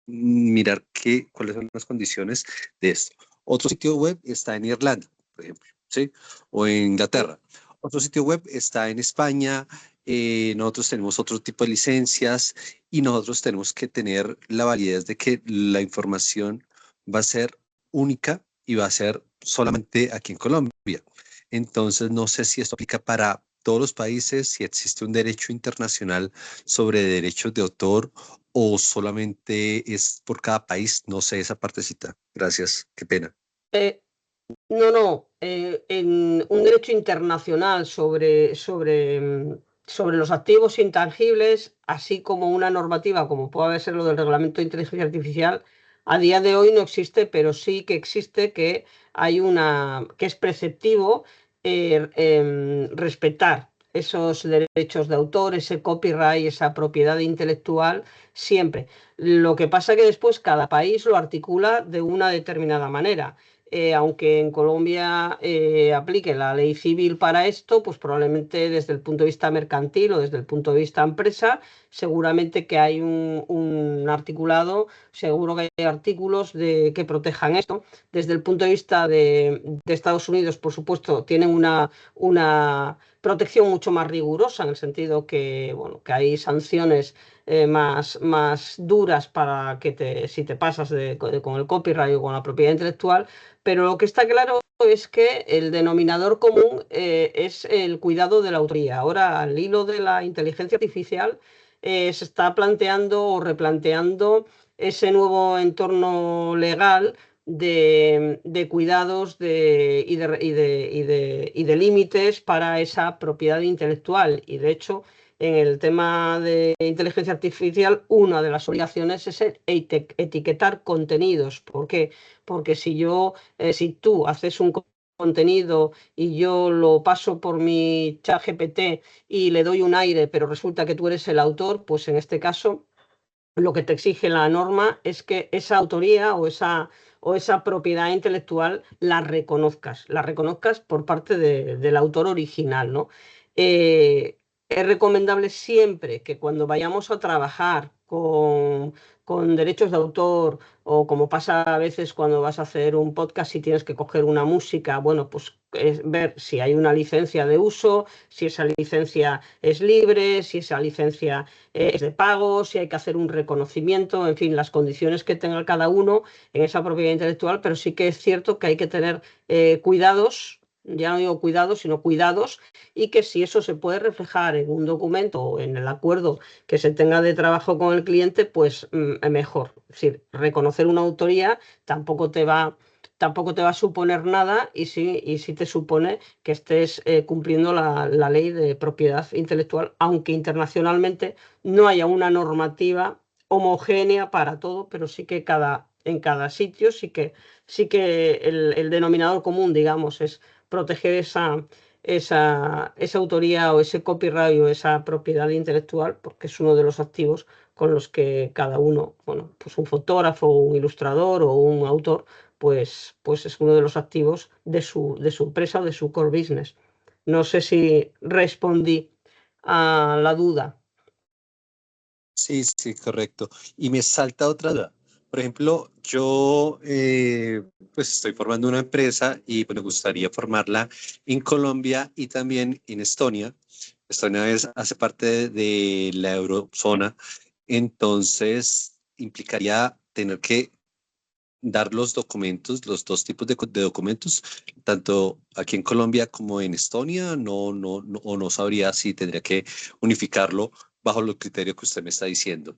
mirar cuáles son las condiciones de esto. Otro sitio web está en Irlanda, por ejemplo, ¿sí? O en Inglaterra. Otro sitio web está en España. Nosotros tenemos otro tipo de licencias y nosotros tenemos que tener la validez de que la información va a ser única y va a ser solamente aquí en Colombia. Entonces, no sé si esto aplica para todos los países, si existe un derecho internacional sobre derechos de autor o solamente es por cada país. No sé esa partecita. Gracias, qué pena. No, en un derecho internacional sobre los activos intangibles, así como una normativa, como puede ser lo del Reglamento de Inteligencia Artificial, a día de hoy no existe, pero sí que existe que que es preceptivo respetar esos derechos de autor, ese copyright, esa propiedad intelectual, siempre. Lo que pasa es que después cada país lo articula de una determinada manera. Aunque en Colombia aplique la ley civil para esto, pues probablemente desde el punto de vista mercantil o desde el punto de vista empresa, seguramente que hay un articulado, seguro que hay artículos que protejan esto. Desde el punto de vista de Estados Unidos, por supuesto, tienen una protección mucho más rigurosa, en el sentido que, bueno, que hay sanciones más duras para que si te pasas con el copyright o con la propiedad intelectual, pero lo que está claro es que el denominador común es el cuidado de la autoría. Ahora, al hilo de la inteligencia artificial, se está planteando o replanteando ese nuevo entorno legal de cuidados y de límites para esa propiedad intelectual. Y de hecho, en el tema de inteligencia artificial, una de las obligaciones es etiquetar contenidos. ¿Por qué? Porque si tú haces un contenido y yo lo paso por mi ChatGPT y le doy un aire, pero resulta que tú eres el autor, pues en este caso lo que te exige la norma es que esa autoría o esa propiedad intelectual la reconozcas por parte del autor original, ¿no? Es recomendable siempre que cuando vayamos a trabajar con derechos de autor, o como pasa a veces cuando vas a hacer un podcast y tienes que coger una música, bueno, pues es ver si hay una licencia de uso, si esa licencia es libre, si esa licencia es de pago, si hay que hacer un reconocimiento, en fin, las condiciones que tenga cada uno en esa propiedad intelectual, pero sí que es cierto que hay que tener cuidados, ya no digo cuidados, sino cuidados, y que si eso se puede reflejar en un documento o en el acuerdo que se tenga de trabajo con el cliente, pues mejor. Es decir, reconocer una autoría tampoco te va a suponer nada, y sí te supone que estés cumpliendo la ley de propiedad intelectual, aunque internacionalmente no haya una normativa homogénea para todo, pero sí que en cada sitio sí que el denominador común, digamos, es proteger esa autoría o ese copyright o esa propiedad intelectual, porque es uno de los activos con los que cada uno, bueno, pues un fotógrafo, un ilustrador o un autor, pues es uno de los activos de su empresa o de su core business. No sé si respondí a la duda. Sí, sí, correcto. Y me salta otra duda. Por ejemplo, yo pues estoy formando una empresa y pues, me gustaría formarla en Colombia y también en Estonia. Estonia hace parte de la eurozona, entonces implicaría tener que dar los documentos, los dos tipos de documentos, tanto aquí en Colombia como en Estonia. O no sabría si tendría que unificarlo bajo los criterios que usted me está diciendo.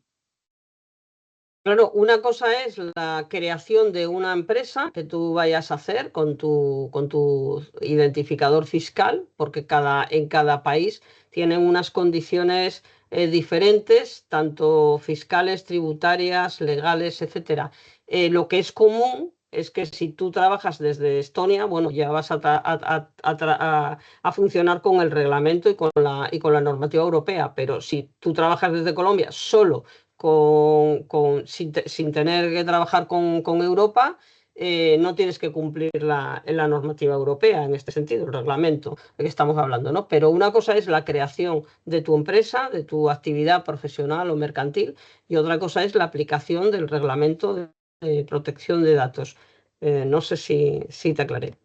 Claro, una cosa es la creación de una empresa que tú vayas a hacer con tu identificador fiscal, porque en cada país tienen unas condiciones diferentes, tanto fiscales, tributarias, legales, etcétera. Lo que es común es que si tú trabajas desde Estonia, bueno, ya vas a funcionar con el reglamento y con la normativa europea, pero si tú trabajas desde Colombia solo sin tener que trabajar con Europa, no tienes que cumplir la normativa europea en este sentido, el reglamento de que estamos hablando, ¿no? Pero una cosa es la creación de tu empresa, de tu actividad profesional o mercantil, y otra cosa es la aplicación del reglamento de protección de datos. No sé si te aclaré.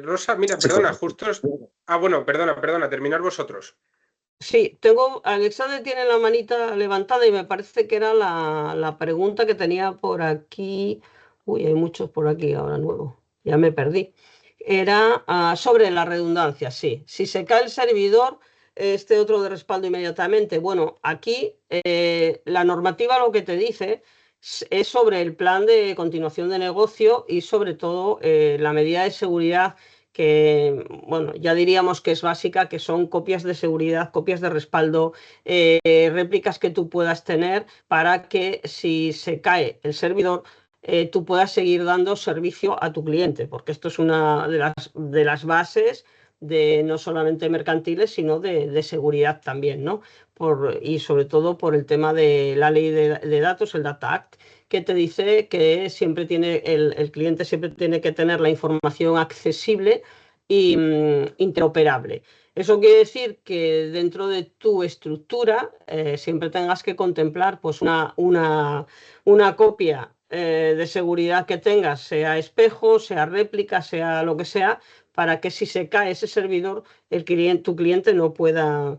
Rosa, mira, Sí, perdona, correcto. bueno, perdona, terminar vosotros. Sí, Alexander tiene la manita levantada y me parece que era la pregunta que tenía por aquí. Uy, hay muchos por aquí ahora nuevos. Ya me perdí. Era sobre la redundancia, sí. Si se cae el servidor, este otro de respaldo inmediatamente. Bueno, aquí la normativa lo que te dice, es sobre el plan de continuación de negocio y sobre todo la medida de seguridad que, bueno, ya diríamos que es básica, que son copias de seguridad, copias de respaldo, réplicas que tú puedas tener para que si se cae el servidor, tú puedas seguir dando servicio a tu cliente, porque esto es una de las bases de no solamente mercantiles, sino de seguridad también, ¿no? Y sobre todo por el tema de la ley de datos, el Data Act, que te dice que siempre tiene el cliente siempre tiene que tener la información accesible y interoperable. Eso quiere decir que dentro de tu estructura siempre tengas que contemplar pues una copia de seguridad que tengas, sea espejo, sea réplica, sea lo que sea, para que si se cae ese servidor, tu cliente no pueda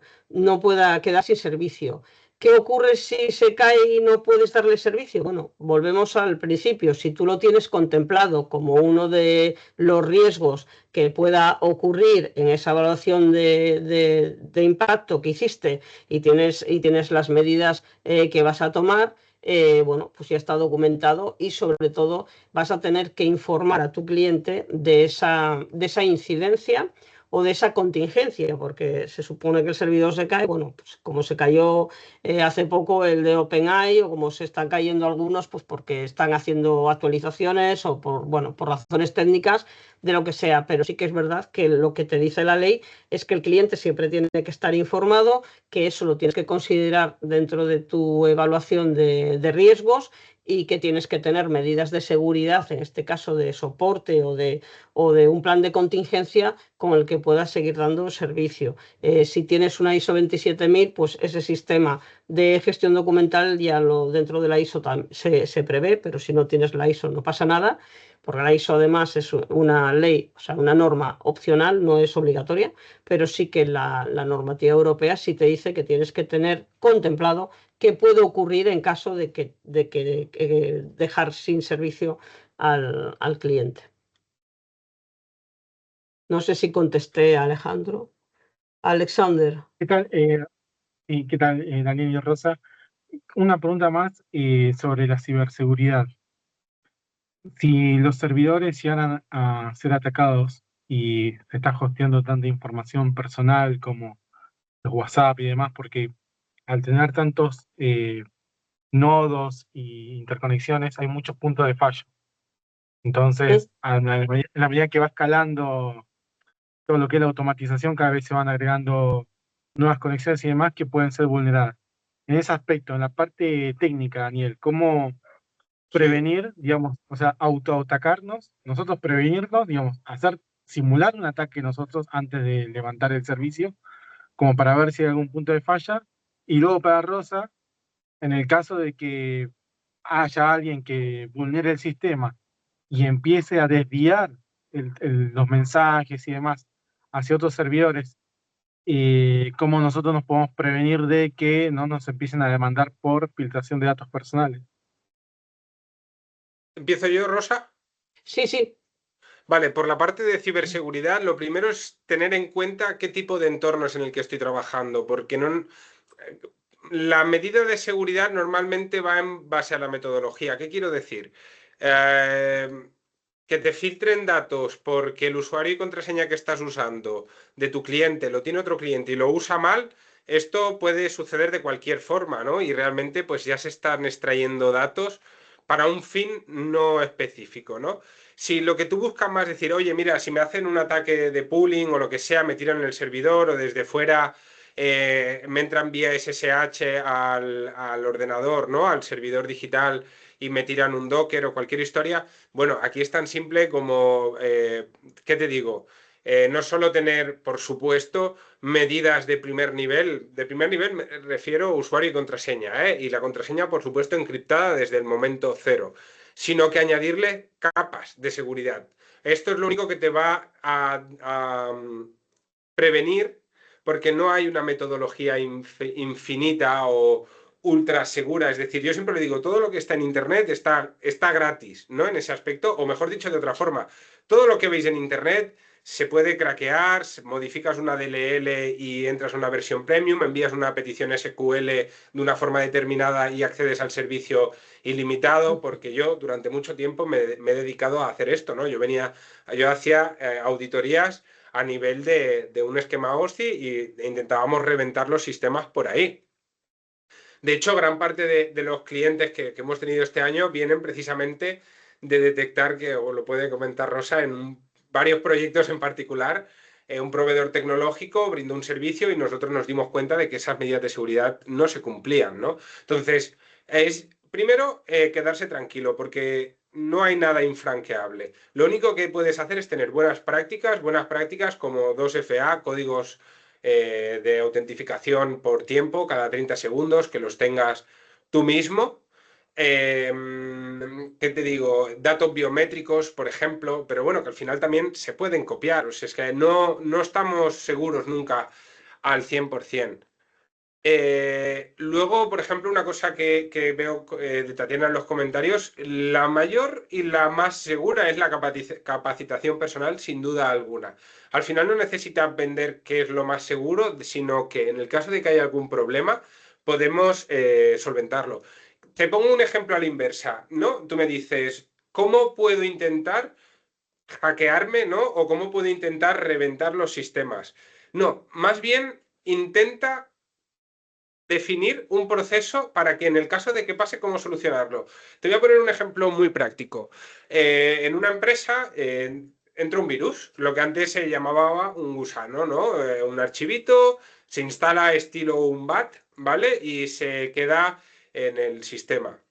quedar sin servicio. ¿Qué ocurre si se cae y no puedes darle servicio? Bueno, volvemos al principio. Si tú lo tienes contemplado como uno de los riesgos que pueda ocurrir en esa evaluación de impacto que hiciste y tienes las medidas que vas a tomar, bueno, pues ya está documentado y sobre todo vas a tener que informar a tu cliente de esa incidencia o de esa contingencia, porque se supone que el servidor se cae, bueno, pues como se cayó hace poco el de OpenAI o como se están cayendo algunos, pues porque están haciendo actualizaciones o por razones técnicas de lo que sea, pero sí que es verdad que lo que te dice la ley es que el cliente siempre tiene que estar informado, que eso lo tienes que considerar dentro de tu evaluación de riesgos y que tienes que tener medidas de seguridad, en este caso de soporte o de un plan de contingencia con el que puedas seguir dando servicio. Si tienes una ISO 27000, pues ese sistema de gestión documental ya dentro de la ISO se prevé, pero si no tienes la ISO no pasa nada, porque la ISO además es una ley, o sea, una norma opcional, no es obligatoria, pero sí que la normativa europea sí te dice que tienes que tener contemplado qué puede ocurrir en caso de que dejar sin servicio al cliente. No sé si contesté, Alejandro. Alexander. ¿Qué tal? ¿Qué tal, Daniel y Rosa? Una pregunta más sobre la ciberseguridad. Si los servidores llegan a ser atacados y se está hosteando tanta información personal como los WhatsApp y demás, porque al tener tantos nodos e interconexiones hay muchos puntos de fallo. Entonces, en la medida que va escalando todo lo que es la automatización, cada vez se van agregando nuevas conexiones y demás que pueden ser vulneradas. En ese aspecto, en la parte técnica, Daniel, ¿cómo prevenir, digamos, o sea, autoatacarnos, nosotros prevenirnos, digamos, simular un ataque nosotros antes de levantar el servicio, como para ver si hay algún punto de falla, y luego para Rosa, en el caso de que haya alguien que vulnere el sistema y empiece a desviar los mensajes y demás hacia otros servidores, cómo nosotros nos podemos prevenir de que no nos empiecen a demandar por filtración de datos personales. ¿Empiezo yo, Rosa? Sí. Vale, por la parte de ciberseguridad, lo primero es tener en cuenta qué tipo de entorno es en el que estoy trabajando, porque la medida de seguridad normalmente va en base a la metodología. ¿Qué quiero decir? Que te filtren datos porque el usuario y contraseña que estás usando de tu cliente lo tiene otro cliente y lo usa mal, esto puede suceder de cualquier forma, ¿no? Y realmente pues ya se están extrayendo datos para un fin no específico, ¿no? Si lo que tú buscas más es decir, oye, mira, si me hacen un ataque de pooling o lo que sea, me tiran el servidor o desde fuera me entran vía SSH al ordenador, ¿no? Al servidor digital y me tiran un Docker o cualquier historia, bueno, aquí es tan simple como, ¿qué te digo? No solo tener, por supuesto, medidas de primer nivel me refiero a usuario y contraseña, y la contraseña, por supuesto, encriptada desde el momento cero, sino que añadirle capas de seguridad. Esto es lo único que te va a prevenir, porque no hay una metodología infinita o ultra segura. Es decir, yo siempre le digo, todo lo que está en Internet está gratis, ¿no? En ese aspecto, o mejor dicho de otra forma, todo lo que veis en Internet se puede craquear, modificas una DLL y entras a una versión premium, envías una petición SQL de una forma determinada y accedes al servicio ilimitado, porque yo durante mucho tiempo me he dedicado a hacer esto, ¿no? Yo hacía auditorías a nivel de un esquema OSI e intentábamos reventar los sistemas por ahí. De hecho, gran parte de los clientes que hemos tenido este año vienen precisamente de detectar que, o lo puede comentar Rosa, en varios proyectos en particular, un proveedor tecnológico brindó un servicio y nosotros nos dimos cuenta de que esas medidas de seguridad no se cumplían, ¿no? Entonces, es primero quedarse tranquilo porque no hay nada infranqueable. Lo único que puedes hacer es tener buenas prácticas como 2FA, códigos de autentificación por tiempo, cada 30 segundos, que los tengas tú mismo. ¿Qué te digo? Datos biométricos, por ejemplo, pero bueno, que al final también se pueden copiar, o sea, es que no estamos seguros nunca al 100%. Luego, por ejemplo, una cosa que veo de Tatiana en los comentarios, la mayor y la más segura es la capacitación personal, sin duda alguna. Al final no necesitas vender qué es lo más seguro, sino que en el caso de que haya algún problema, podemos solventarlo. Te pongo un ejemplo a la inversa, ¿no? Tú me dices, ¿cómo puedo intentar hackearme, ¿no? O ¿cómo puedo intentar reventar los sistemas? No, más bien intenta definir un proceso para que en el caso de que pase, ¿cómo solucionarlo? Te voy a poner un ejemplo muy práctico. En una empresa entra un virus, lo que antes se llamaba un gusano, ¿no? Un archivito, se instala estilo un bat, ¿vale? Y se queda en el sistema.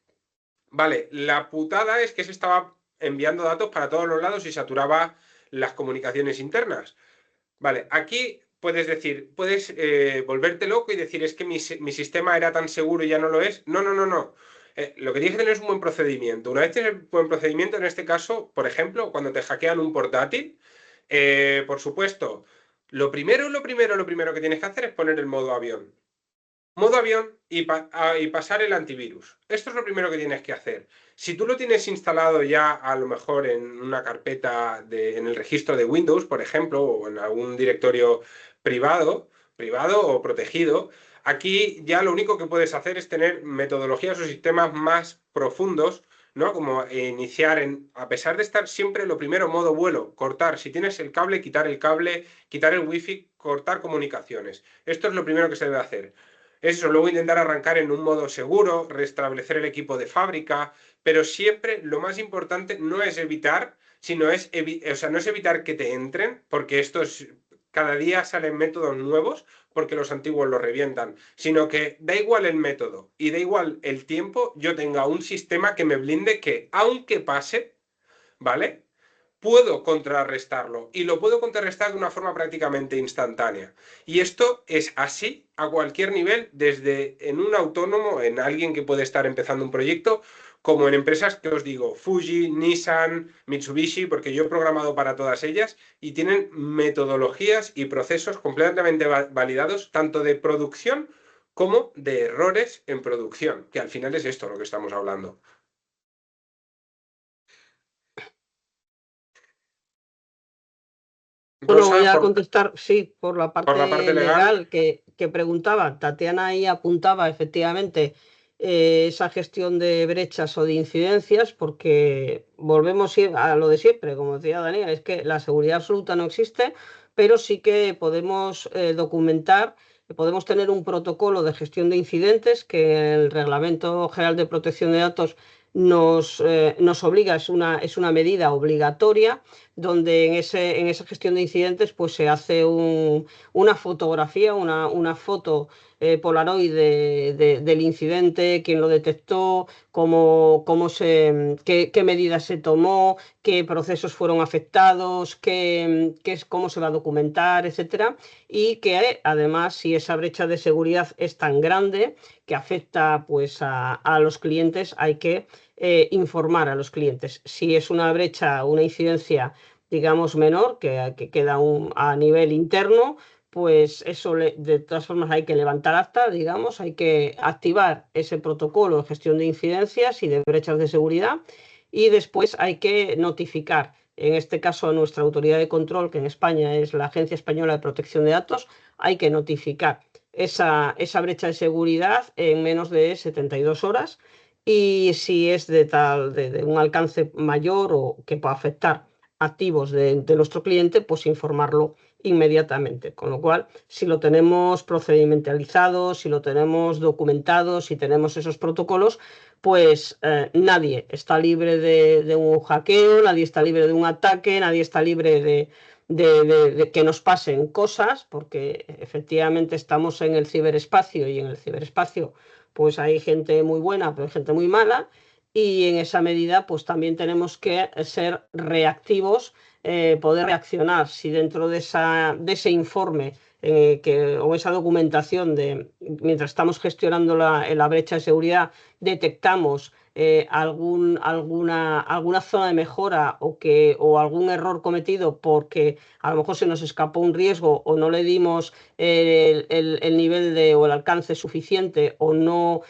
Vale, la putada es que se estaba enviando datos para todos los lados y saturaba las comunicaciones internas. Vale, aquí puedes decir, puedes volverte loco y decir, es que mi sistema era tan seguro y ya no lo es. No, no, no, no. Lo que tienes que tener es un buen procedimiento. Una vez tienes un buen procedimiento, en este caso, por ejemplo, cuando te hackean un portátil, por supuesto, lo primero que tienes que hacer es poner el modo avión. Modo avión y pasar el antivirus. Esto es lo primero que tienes que hacer. Si tú lo tienes instalado ya a lo mejor en una carpeta en el registro de Windows, por ejemplo, o en algún directorio privado o protegido, aquí ya lo único que puedes hacer es tener metodologías o sistemas más profundos, ¿no? Como iniciar a pesar de estar siempre lo primero modo vuelo, cortar. Si tienes el cable, quitar el wifi, cortar comunicaciones. Esto es lo primero que se debe hacer. Eso, luego intentar arrancar en un modo seguro, restablecer el equipo de fábrica, pero siempre lo más importante no es evitar, no es evitar que te entren, porque cada día salen métodos nuevos porque los antiguos los revientan, sino que da igual el método y da igual el tiempo, yo tenga un sistema que me blinde que, aunque pase, ¿vale? Puedo contrarrestarlo y lo puedo contrarrestar de una forma prácticamente instantánea. Y esto es así a cualquier nivel, desde en un autónomo, en alguien que puede estar empezando un proyecto, como en empresas que os digo, Fuji, Nissan, Mitsubishi, porque yo he programado para todas ellas y tienen metodologías y procesos completamente validados, tanto de producción como de errores en producción, que al final es esto lo que estamos hablando. Bueno, Rosa, voy a contestar, sí, por la parte legal que preguntaba. Tatiana ahí apuntaba efectivamente esa gestión de brechas o de incidencias, porque volvemos a lo de siempre, como decía Daniel, es que la seguridad absoluta no existe, pero sí que podemos documentar, podemos tener un protocolo de gestión de incidentes que el Reglamento General de Protección de Datos nos obliga, es una medida obligatoria, donde en esa gestión de incidentes pues se hace una fotografía, una foto Polaroid del incidente, quién lo detectó, qué medidas se tomó, qué procesos fueron afectados, cómo se va a documentar, etcétera. Y que además, si esa brecha de seguridad es tan grande que afecta pues a los clientes, hay que informar a los clientes. Si es una brecha, una incidencia, digamos, menor, que queda a nivel interno, pues eso de todas formas hay que levantar acta, digamos, hay que activar ese protocolo de gestión de incidencias y de brechas de seguridad, y después hay que notificar en este caso a nuestra autoridad de control, que en España es la Agencia Española de Protección de Datos, hay que notificar esa brecha de seguridad en menos de 72 horas y si es de un alcance mayor o que pueda afectar activos de nuestro cliente, pues informarlo inmediatamente. Con lo cual, si lo tenemos procedimentalizado, si lo tenemos documentado, si tenemos esos protocolos, pues nadie está libre de un hackeo, nadie está libre de un ataque, nadie está libre de que nos pasen cosas, porque efectivamente estamos en el ciberespacio y en el ciberespacio pues hay gente muy buena, pero hay gente muy mala, y en esa medida pues también tenemos que ser reactivos, poder reaccionar si dentro de ese informe o esa documentación mientras estamos gestionando la brecha de seguridad, detectamos alguna zona de mejora o algún error cometido porque a lo mejor se nos escapó un riesgo o no le dimos el nivel o el alcance suficiente o no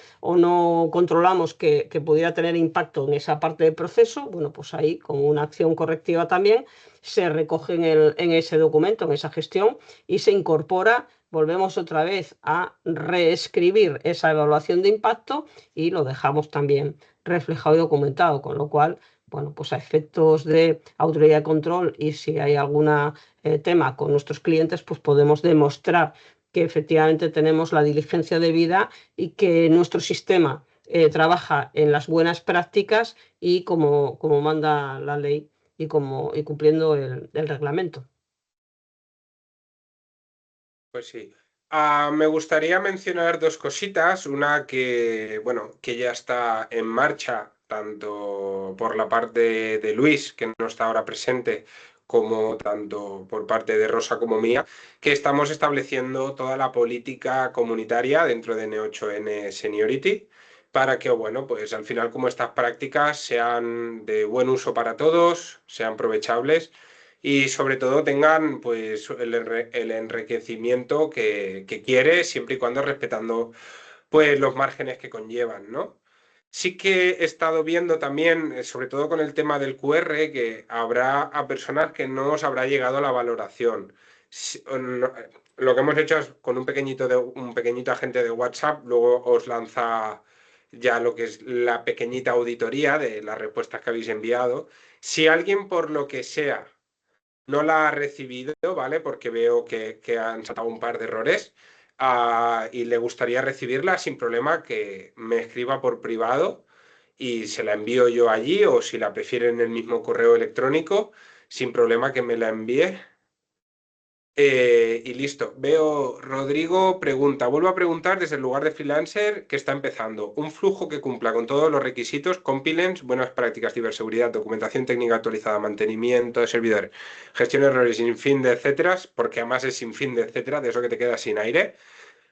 controlamos que pudiera tener impacto en esa parte del proceso, bueno, pues ahí como una acción correctiva también se recoge en ese documento, en esa gestión y se incorpora. Volvemos otra vez a reescribir esa evaluación de impacto y lo dejamos también reflejado y documentado, con lo cual, bueno, pues a efectos de autoridad de control y si hay algún tema con nuestros clientes, pues podemos demostrar que efectivamente tenemos la diligencia debida y que nuestro sistema trabaja en las buenas prácticas y como manda la ley y cumpliendo el reglamento. Pues sí. Me gustaría mencionar dos cositas. Una que, bueno, que ya está en marcha, tanto por la parte de Luis, que no está ahora presente, como tanto por parte de Rosa como mía, que estamos estableciendo toda la política comunitaria dentro de N8N Seniority para que, bueno, pues al final como estas prácticas sean de buen uso para todos, sean aprovechables y sobre todo tengan pues el enriquecimiento que quiere, siempre y cuando respetando pues los márgenes que conllevan, ¿no? Sí que he estado viendo también, sobre todo con el tema del QR, que habrá a personas que no os habrá llegado la valoración. Lo que hemos hecho es con un pequeñito agente de WhatsApp, luego os lanza ya lo que es la pequeñita auditoría de las respuestas que habéis enviado. Si alguien por lo que sea no la ha recibido, ¿vale? Porque veo que han saltado un par de errores y le gustaría recibirla sin problema que me escriba por privado y se la envío yo allí o si la prefiere en el mismo correo electrónico, sin problema que me la envíe. Y listo. Veo, Rodrigo pregunta, vuelvo a preguntar desde el lugar de freelancer que está empezando. Un flujo que cumpla con todos los requisitos, compilance, buenas prácticas, ciberseguridad, documentación técnica actualizada, mantenimiento de servidores, gestión de errores sin fin de etcétera, porque además es sin fin de etcétera, de eso que te queda sin aire.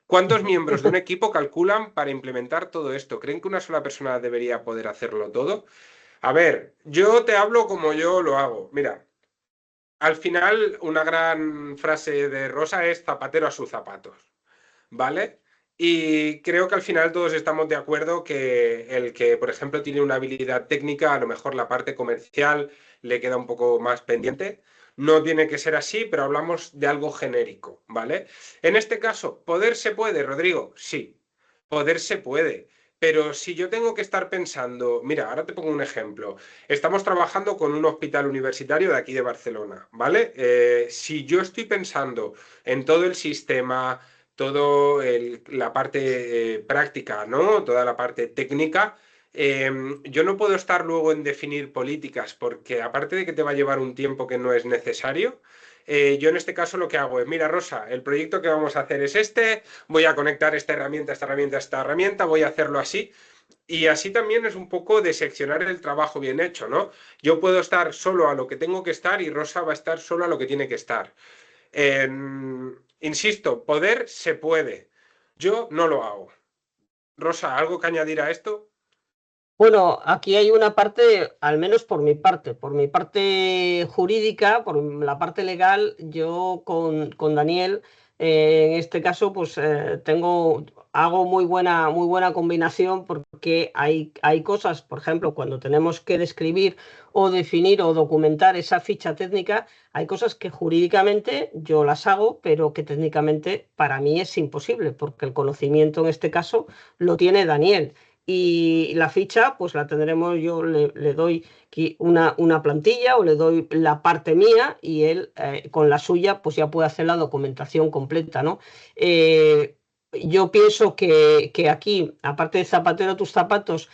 ¿Cuántos miembros de un equipo calculan para implementar todo esto? ¿Creen que una sola persona debería poder hacerlo todo? A ver, yo te hablo como yo lo hago. Mira. Al final, una gran frase de Rosa es zapatero a sus zapatos, ¿vale? Y creo que al final todos estamos de acuerdo que el que, por ejemplo, tiene una habilidad técnica, a lo mejor la parte comercial le queda un poco más pendiente. No tiene que ser así, pero hablamos de algo genérico, ¿vale? En este caso, ¿poder se puede, Rodrigo? Sí, poder se puede. Pero si yo tengo que estar pensando, mira, ahora te pongo un ejemplo. Estamos trabajando con un hospital universitario de aquí de Barcelona, ¿vale? Si yo estoy pensando en todo el sistema, toda la parte práctica, ¿no? Toda la parte técnica, yo no puedo estar luego en definir políticas porque aparte de que te va a llevar un tiempo que no es necesario, yo en este caso lo que hago es, mira Rosa, el proyecto que vamos a hacer es este, voy a conectar esta herramienta, esta herramienta, esta herramienta, voy a hacerlo así. Y así también es un poco de seccionar el trabajo bien hecho, ¿no? Yo puedo estar solo a lo que tengo que estar y Rosa va a estar solo a lo que tiene que estar. Insisto, poder se puede. Yo no lo hago. Rosa, ¿algo que añadir a esto? Bueno, aquí hay una parte, al menos por mi parte jurídica, por la parte legal, yo con Daniel En este caso, pues hago muy buena combinación porque hay cosas, por ejemplo, cuando tenemos que describir o definir o documentar esa ficha técnica, hay cosas que jurídicamente yo las hago, pero que técnicamente para mí es imposible, porque el conocimiento en este caso lo tiene Daniel. Y la ficha, pues la tendremos, yo le doy aquí una plantilla o le doy la parte mía y él con la suya pues ya puede hacer la documentación completa, ¿no? Yo pienso que aquí, aparte de zapatero a tus zapatos,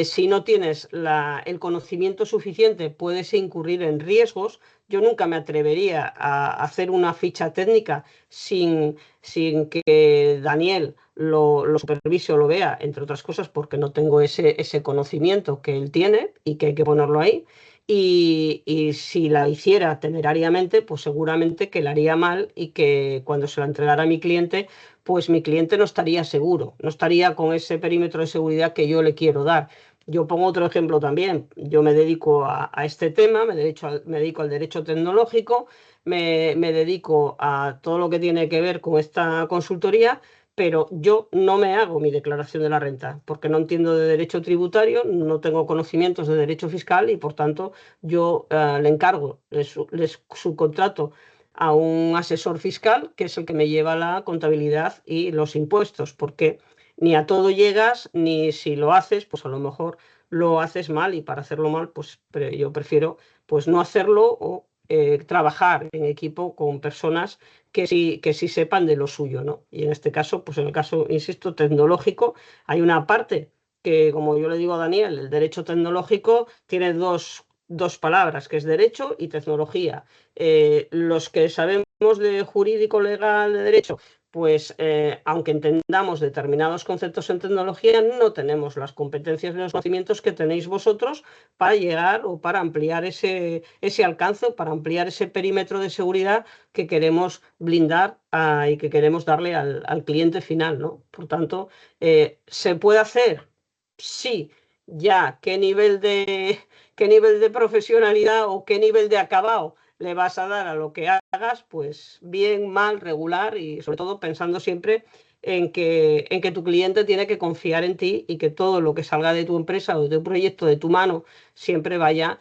si no tienes el conocimiento suficiente, puedes incurrir en riesgos. Yo nunca me atrevería a hacer una ficha técnica sin que Daniel lo supervise o lo vea, entre otras cosas, porque no tengo ese conocimiento que él tiene y que hay que ponerlo ahí. Y si la hiciera temerariamente, pues seguramente que la haría mal y que cuando se la entregara a mi cliente, pues mi cliente no estaría seguro, no estaría con ese perímetro de seguridad que yo le quiero dar. Yo pongo otro ejemplo también. Yo me dedico a este tema, me dedico al derecho tecnológico, me dedico a todo lo que tiene que ver con esta consultoría, pero yo no me hago mi declaración de la renta porque no entiendo de derecho tributario, no tengo conocimientos de derecho fiscal y por tanto yo le encargo, les subcontrato a un asesor fiscal que es el que me lleva la contabilidad y los impuestos, porque ni a todo llegas, ni si lo haces, pues a lo mejor lo haces mal y para hacerlo mal, pues yo prefiero pues no hacerlo o trabajar en equipo con personas que sí sepan de lo suyo, ¿no? Y en este caso, pues en el caso, insisto, tecnológico, hay una parte que, como yo le digo a Daniel, el derecho tecnológico tiene dos palabras, que es derecho y tecnología. Los que sabemos de jurídico, legal, de derecho, pues aunque entendamos determinados conceptos en tecnología, no tenemos las competencias ni los conocimientos que tenéis vosotros para llegar o para ampliar ese alcance, para ampliar ese perímetro de seguridad que queremos blindar y que queremos darle al cliente final, ¿no? Por tanto, ¿se puede hacer? Sí. Ya, ¿qué nivel de profesionalidad o qué nivel de acabado le vas a dar a lo que hagas? Pues bien, mal, regular y sobre todo pensando siempre en que tu cliente tiene que confiar en ti y que todo lo que salga de tu empresa o de un proyecto de tu mano siempre vaya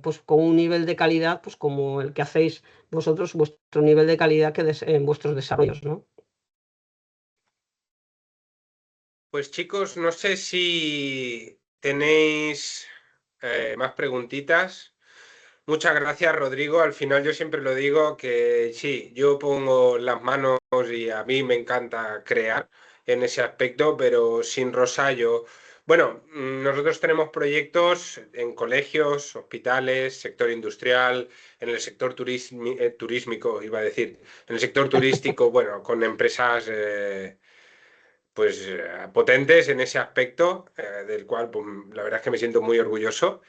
pues con un nivel de calidad pues como el que hacéis vosotros, vuestro nivel de calidad que en vuestros desarrollos, ¿no? Pues chicos, no sé si tenéis más preguntitas. Muchas gracias, Rodrigo. Al final yo siempre lo digo que sí, yo pongo las manos y a mí me encanta crear en ese aspecto, pero sin Rosario. Bueno, nosotros tenemos proyectos en colegios, hospitales, sector industrial, en el sector turísmico, iba a decir, en el sector turístico, bueno, con empresas pues potentes en ese aspecto, del cual pues, la verdad es que me siento muy orgulloso.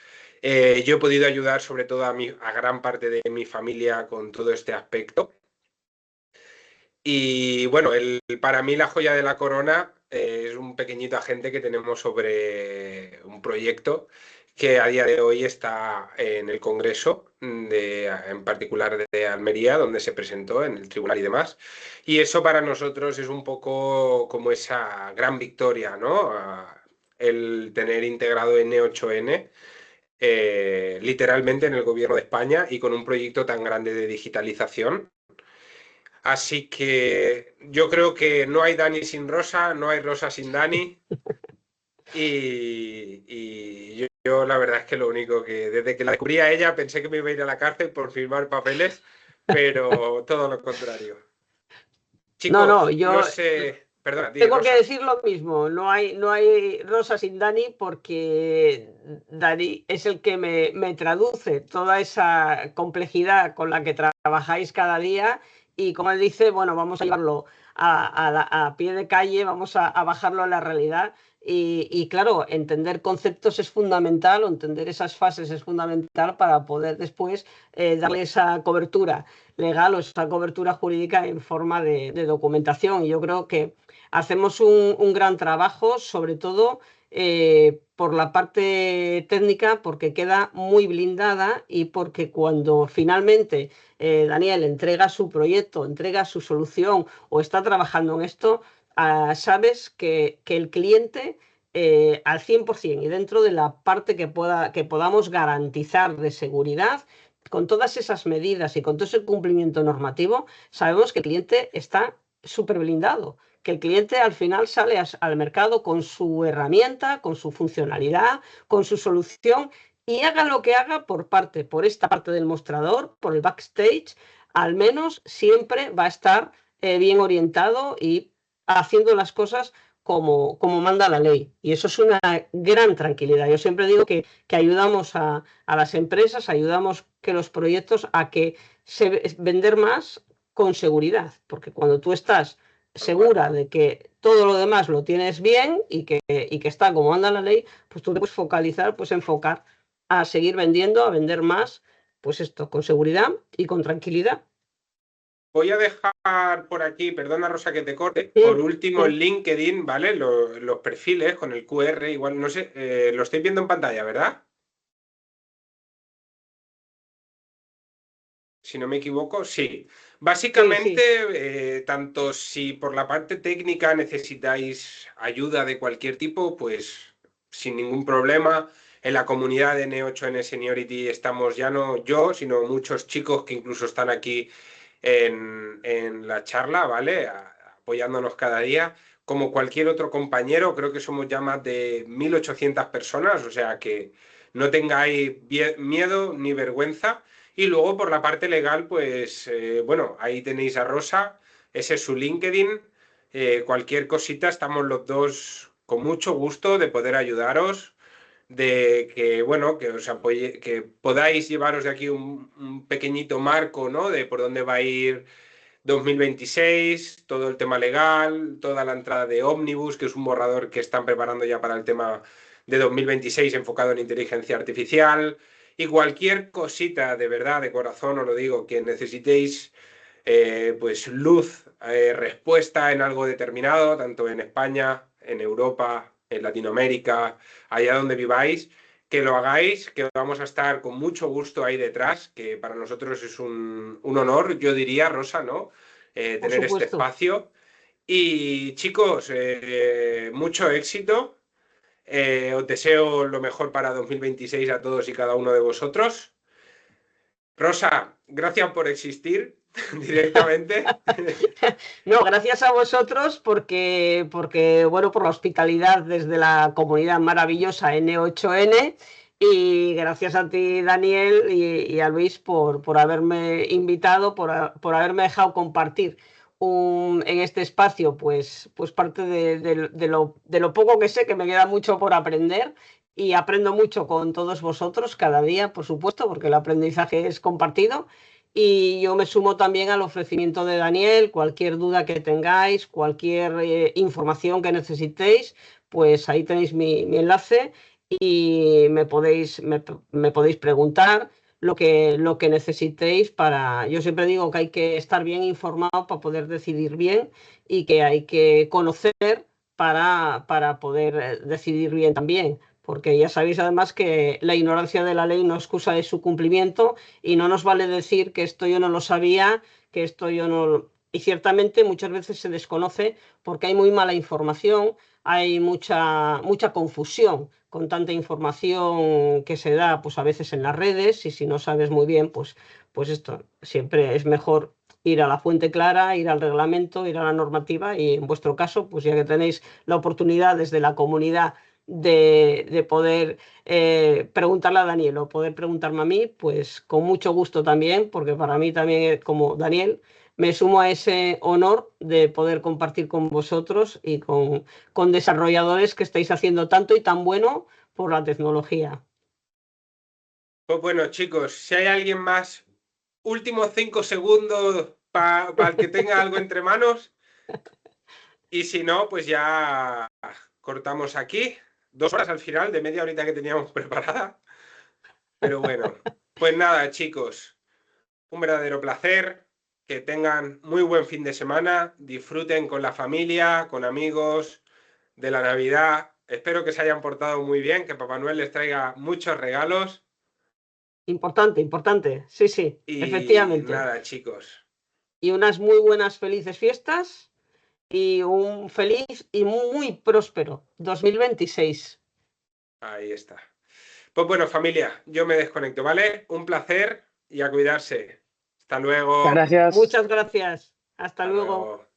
Yo he podido ayudar sobre todo a gran parte de mi familia con todo este aspecto. Y bueno, para mí la joya de la corona es un pequeñito agente que tenemos sobre un proyecto que a día de hoy está en el Congreso, en particular de Almería, donde se presentó en el tribunal y demás. Y eso para nosotros es un poco como esa gran victoria, ¿no? El tener integrado N8N literalmente en el gobierno de España y con un proyecto tan grande de digitalización. Así que yo creo que no hay Dani sin Rosa, no hay Rosa sin Dani. Y yo la verdad es que lo único que desde que la descubrí a ella pensé que me iba a ir a la cárcel por firmar papeles, pero todo lo contrario. No, Chicos, no sé. Perdona, di, tengo que Rosa. decir lo mismo, no hay Rosa sin Dani porque Dani es el que me traduce toda esa complejidad con la que trabajáis cada día y como él dice, bueno, vamos a llevarlo a pie de calle, vamos a bajarlo a la realidad y claro, entender conceptos es fundamental o entender esas fases es fundamental para poder después darle esa cobertura legal o esa cobertura jurídica en forma de documentación y yo creo que hacemos un gran trabajo, sobre todo por la parte técnica, porque queda muy blindada y porque cuando finalmente Daniel entrega su proyecto, entrega su solución o está trabajando en esto, sabes que el cliente al 100% y dentro de la parte que podamos garantizar de seguridad, con todas esas medidas y con todo ese cumplimiento normativo, sabemos que el cliente está súper blindado, que el cliente al final sale al mercado con su herramienta, con su funcionalidad, con su solución y haga lo que haga por esta parte del mostrador, por el backstage, al menos siempre va a estar bien orientado y haciendo las cosas como manda la ley. Y eso es una gran tranquilidad. Yo siempre digo que ayudamos a las empresas, ayudamos que los proyectos a que vender más con seguridad, porque cuando tú estás segura de que todo lo demás lo tienes bien y que está como anda la ley, pues tú te puedes focalizar, pues enfocar a seguir vendiendo, a vender más, pues esto, con seguridad y con tranquilidad. Voy a dejar por aquí, perdona Rosa que te corte, por último el LinkedIn, ¿vale? Los perfiles con el QR, igual, no sé, lo estáis viendo en pantalla, ¿verdad? Si no me equivoco, sí. Básicamente, tanto si por la parte técnica necesitáis ayuda de cualquier tipo, pues sin ningún problema. En la comunidad de N8N Seniority estamos ya no yo, sino muchos chicos que incluso están aquí en la charla, ¿vale? Apoyándonos cada día. Como cualquier otro compañero, creo que somos ya más de 1.800 personas, o sea que no tengáis miedo ni vergüenza. Y luego por la parte legal, pues bueno, ahí tenéis a Rosa, ese es su LinkedIn. Cualquier cosita, estamos los dos con mucho gusto de poder ayudaros, de que, bueno, que os apoye, que podáis llevaros de aquí un pequeñito marco, ¿no? De por dónde va a ir 2026, todo el tema legal, toda la entrada de Omnibus, que es un borrador que están preparando ya para el tema de 2026 enfocado en inteligencia artificial. Y cualquier cosita de verdad, de corazón, os lo digo, que necesitéis pues luz, respuesta en algo determinado, tanto en España, en Europa, en Latinoamérica, allá donde viváis, que lo hagáis, que vamos a estar con mucho gusto ahí detrás, que para nosotros es un honor, yo diría, Rosa, ¿no? Tener este espacio. Y chicos, mucho éxito. Os deseo lo mejor para 2026 a todos y cada uno de vosotros. Rosa, gracias por existir directamente. No, gracias a vosotros porque, bueno, por la hospitalidad desde la comunidad maravillosa N8N y gracias a ti, Daniel, y a Luis por haberme invitado, por haberme dejado compartir en este espacio, pues parte de lo poco que sé, que me queda mucho por aprender y aprendo mucho con todos vosotros cada día, por supuesto, porque el aprendizaje es compartido. Y yo me sumo también al ofrecimiento de Daniel, cualquier duda que tengáis, cualquier información que necesitéis, pues ahí tenéis mi enlace y me podéis preguntar lo que necesitéis para... Yo siempre digo que hay que estar bien informado para poder decidir bien y que hay que conocer para poder decidir bien también. Porque ya sabéis además que la ignorancia de la ley no excusa de su cumplimiento y no nos vale decir que esto yo no lo sabía, que esto yo no... Y ciertamente muchas veces se desconoce porque hay muy mala información, hay mucha confusión con tanta información que se da pues a veces en las redes y si no sabes muy bien, pues esto siempre es mejor ir a la fuente clara, ir al reglamento, ir a la normativa y en vuestro caso, pues ya que tenéis la oportunidad desde la comunidad de poder preguntarle a Daniel o poder preguntarme a mí, pues con mucho gusto también, porque para mí también, como Daniel, me sumo a ese honor de poder compartir con vosotros y con desarrolladores que estáis haciendo tanto y tan bueno por la tecnología. Pues bueno, chicos, si hay alguien más, últimos 5 segundos para el que tenga algo entre manos. Y si no, pues ya cortamos aquí. 2 horas al final de media horita que teníamos preparada. Pero bueno, pues nada, chicos, un verdadero placer. Que tengan muy buen fin de semana. Disfruten con la familia, con amigos de la Navidad. espero que se hayan portado muy bien, que Papá Noel les traiga muchos regalos. Importante, importante. Sí, sí, Y efectivamente. nada, chicos. Y unas muy buenas, felices fiestas y un feliz y muy próspero 2026. Ahí está. Pues bueno, familia, yo me desconecto, ¿vale? Un placer y a cuidarse. Hasta luego. Gracias. Muchas gracias. Hasta luego. luego.